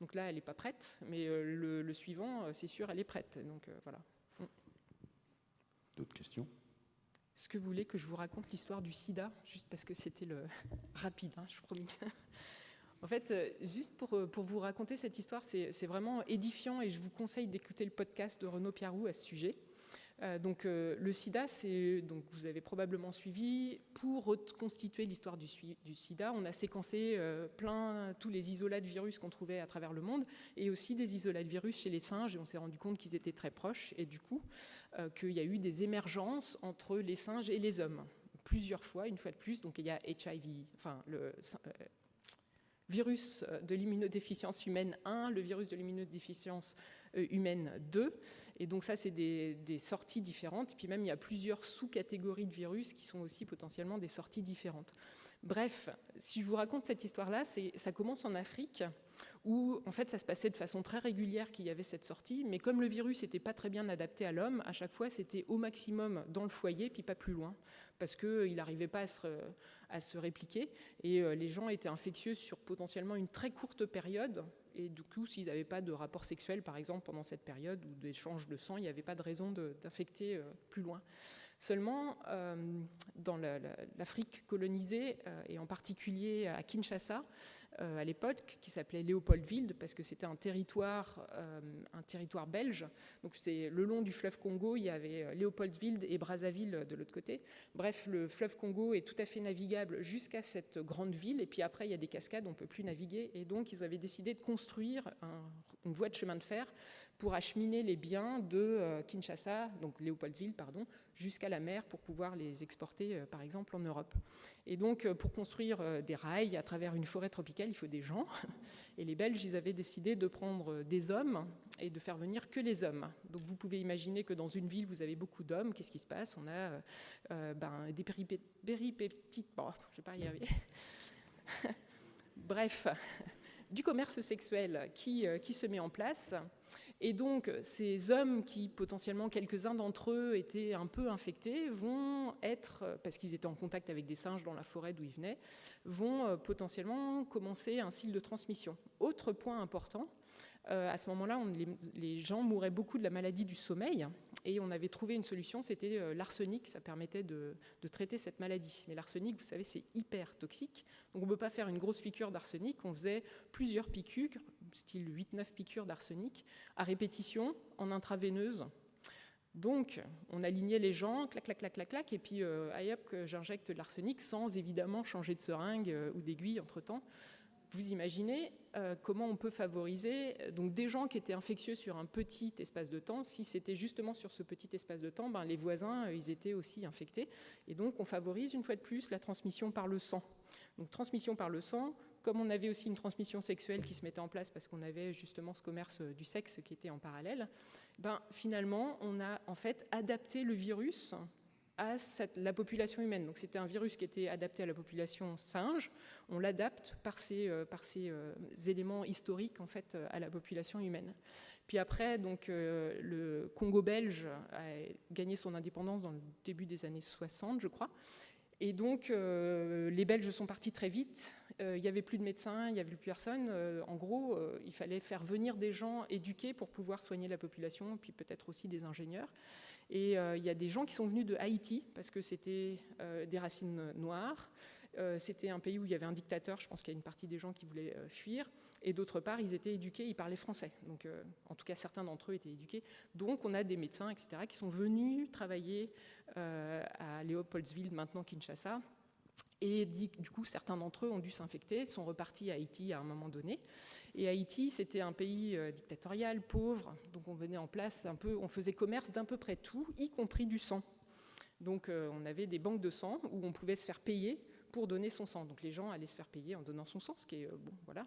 Speaker 2: Donc là, elle n'est pas prête, mais le suivant, c'est sûr, elle est prête. Donc voilà.
Speaker 1: D'autres questions?
Speaker 2: Est-ce que vous voulez que je vous raconte l'histoire du sida? Juste parce que c'était rapide, hein, je promis. En fait, juste pour vous raconter cette histoire, c'est vraiment édifiant et je vous conseille d'écouter le podcast de Renaud Piarou à ce sujet. Donc le sida, donc vous avez probablement suivi, pour reconstituer l'histoire du sida, on a séquencé tous les isolats de virus qu'on trouvait à travers le monde et aussi des isolats de virus chez les singes et on s'est rendu compte qu'ils étaient très proches et du coup qu'il y a eu des émergences entre les singes et les hommes plusieurs fois, une fois de plus. Donc il y a HIV, enfin le virus de l'immunodéficience humaine 1, le virus de l'immunodéficience humaine 2. Et donc ça, c'est des sorties différentes. Et puis même, il y a plusieurs sous-catégories de virus qui sont aussi potentiellement des sorties différentes. Bref, si je vous raconte cette histoire-là, ça commence en Afrique, où en fait ça se passait de façon très régulière qu'il y avait cette sortie, mais comme le virus n'était pas très bien adapté à l'homme, à chaque fois c'était au maximum dans le foyer, puis pas plus loin, parce qu'il n'arrivait pas à se répliquer, et les gens étaient infectieux sur potentiellement une très courte période, et du coup s'ils n'avaient pas de rapport sexuel par exemple pendant cette période, ou d'échange de sang, il n'y avait pas de raison d'infecter plus loin. Seulement, dans l'Afrique colonisée, et en particulier à Kinshasa, à l'époque, qui s'appelait Léopoldville, parce que c'était un territoire belge. Donc c'est le long du fleuve Congo, il y avait Léopoldville et Brazzaville de l'autre côté. Bref, le fleuve Congo est tout à fait navigable jusqu'à cette grande ville, et puis après il y a des cascades, on ne peut plus naviguer. Et donc ils avaient décidé de construire une voie de chemin de fer pour acheminer les biens de Kinshasa, donc Léopoldville, pardon, jusqu'à la mer pour pouvoir les exporter, par exemple, en Europe. Et donc, pour construire des rails à travers une forêt tropicale, il faut des gens. Et les Belges, ils avaient décidé de prendre des hommes et de faire venir que les hommes. Donc, vous pouvez imaginer que dans une ville, vous avez beaucoup d'hommes. Qu'est-ce qui se passe? On a des péripéties... Bon, je ne vais pas y arriver. Bref, du commerce sexuel qui se met en place. Et donc, ces hommes qui, potentiellement, quelques-uns d'entre eux étaient un peu infectés, vont être, parce qu'ils étaient en contact avec des singes dans la forêt d'où ils venaient, vont potentiellement commencer un cycle de transmission. Autre point important, à ce moment-là, les gens mouraient beaucoup de la maladie du sommeil, et on avait trouvé une solution, c'était l'arsenic, ça permettait de traiter cette maladie. Mais l'arsenic, vous savez, c'est hyper toxique, donc on ne peut pas faire une grosse piqûre d'arsenic, on faisait plusieurs piqûres, style 8-9 piqûres d'arsenic, à répétition, en intraveineuse, Donc, on alignait les gens, clac, clac, clac, clac, clac, et puis, allez hop, j'injecte de l'arsenic sans évidemment changer de seringue ou d'aiguille entre-temps. Vous imaginez comment on peut favoriser donc, des gens qui étaient infectieux sur un petit espace de temps. Si c'était justement sur ce petit espace de temps, les voisins, ils étaient aussi infectés. Et donc, on favorise une fois de plus la transmission par le sang. Donc, transmission par le sang, comme on avait aussi une transmission sexuelle qui se mettait en place parce qu'on avait justement ce commerce du sexe qui était en parallèle, finalement, on a en fait adapté le virus à la population humaine. Donc c'était un virus qui était adapté à la population singe. On l'adapte par ces éléments historiques en fait à la population humaine. Puis après, donc le Congo belge a gagné son indépendance dans le début des années 60, je crois. Et donc les Belges sont partis très vite. Il n'y avait plus de médecins, il n'y avait plus personne. En gros, il fallait faire venir des gens éduqués pour pouvoir soigner la population, puis peut-être aussi des ingénieurs. Et il y a des gens qui sont venus de Haïti, parce que c'était des racines noires. C'était un pays où il y avait un dictateur, je pense qu'il y a une partie des gens qui voulaient fuir. Et d'autre part, ils étaient éduqués, ils parlaient français. Donc, en tout cas, certains d'entre eux étaient éduqués. Donc, on a des médecins, etc., qui sont venus travailler à Léopoldsville, maintenant Kinshasa. Et du coup, certains d'entre eux ont dû s'infecter, sont repartis à Haïti à un moment donné. Et Haïti, c'était un pays dictatorial, pauvre. Donc, on venait en place on faisait commerce d'à peu près tout, y compris du sang. Donc, on avait des banques de sang où on pouvait se faire payer pour donner son sang. Donc, les gens allaient se faire payer en donnant son sang, ce qui est bon, voilà.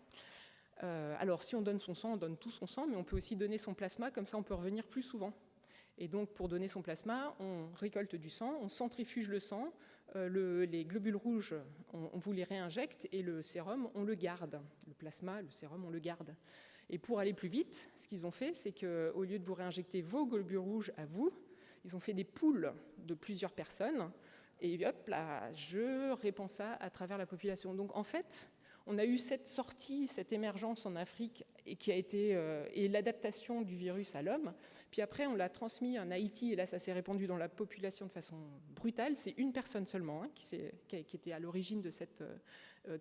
Speaker 2: Alors, si on donne son sang, on donne tout son sang, mais on peut aussi donner son plasma, comme ça on peut revenir plus souvent. Et donc, pour donner son plasma, on récolte du sang, on centrifuge le sang, les globules rouges, on vous les réinjecte, et le sérum, on le garde. Le plasma, le sérum, on le garde. Et pour aller plus vite, ce qu'ils ont fait, c'est qu'au lieu de vous réinjecter vos globules rouges à vous, ils ont fait des poules de plusieurs personnes, et hop là, je répands ça à travers la population. Donc, en fait, on a eu cette sortie, cette émergence en Afrique et qui a été et l'adaptation du virus à l'homme. Puis après, on l'a transmis en Haïti et là, ça s'est répandu dans la population de façon brutale. C'est une personne seulement qui était à l'origine de cette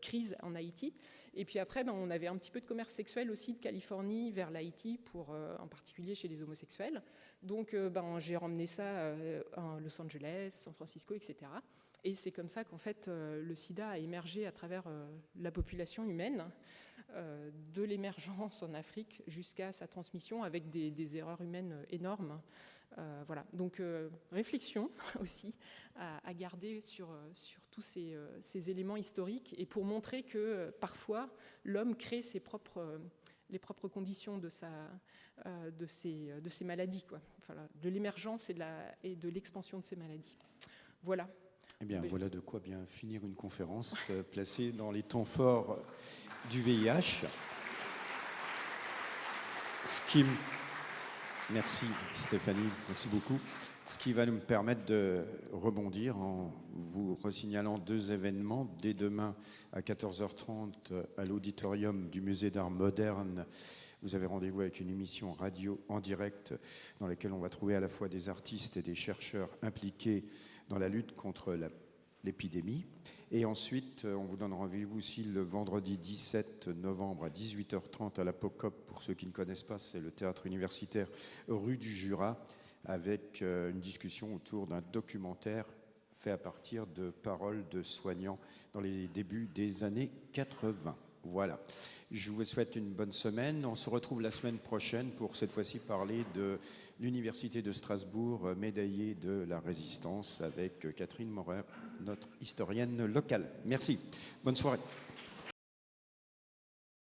Speaker 2: crise en Haïti. Et puis après, on avait un petit peu de commerce sexuel aussi de Californie vers l'Haïti, en particulier chez les homosexuels. Donc, j'ai ramené ça à Los Angeles, San Francisco, etc. Et c'est comme ça qu'en fait, le sida a émergé à travers la population humaine, de l'émergence en Afrique jusqu'à sa transmission avec des erreurs humaines énormes. Voilà. Donc, réflexion aussi à garder sur tous ces éléments historiques et pour montrer que parfois, l'homme crée les propres conditions de ces maladies, quoi. Voilà, de l'émergence et de l'expansion de ces maladies. Voilà.
Speaker 1: Eh bien, voilà de quoi bien finir une conférence placée dans les temps forts du VIH. Merci Stéphanie, merci beaucoup. Ce qui va nous permettre de rebondir en vous resignalant 2 événements. Dès demain à 14h30 à l'auditorium du Musée d'Art Moderne, vous avez rendez-vous avec une émission radio en direct dans laquelle on va trouver à la fois des artistes et des chercheurs impliqués dans la lutte contre l'épidémie. Et ensuite, on vous donne rendez-vous aussi le vendredi 17 novembre à 18h30 à la POCOP. Pour ceux qui ne connaissent pas, c'est le théâtre universitaire rue du Jura, avec une discussion autour d'un documentaire fait à partir de paroles de soignants dans les débuts des années 80. Voilà. Je vous souhaite une bonne semaine. On se retrouve la semaine prochaine pour cette fois-ci parler de l'Université de Strasbourg, médaillée de la Résistance, avec Catherine Maurer, notre historienne locale. Merci. Bonne soirée.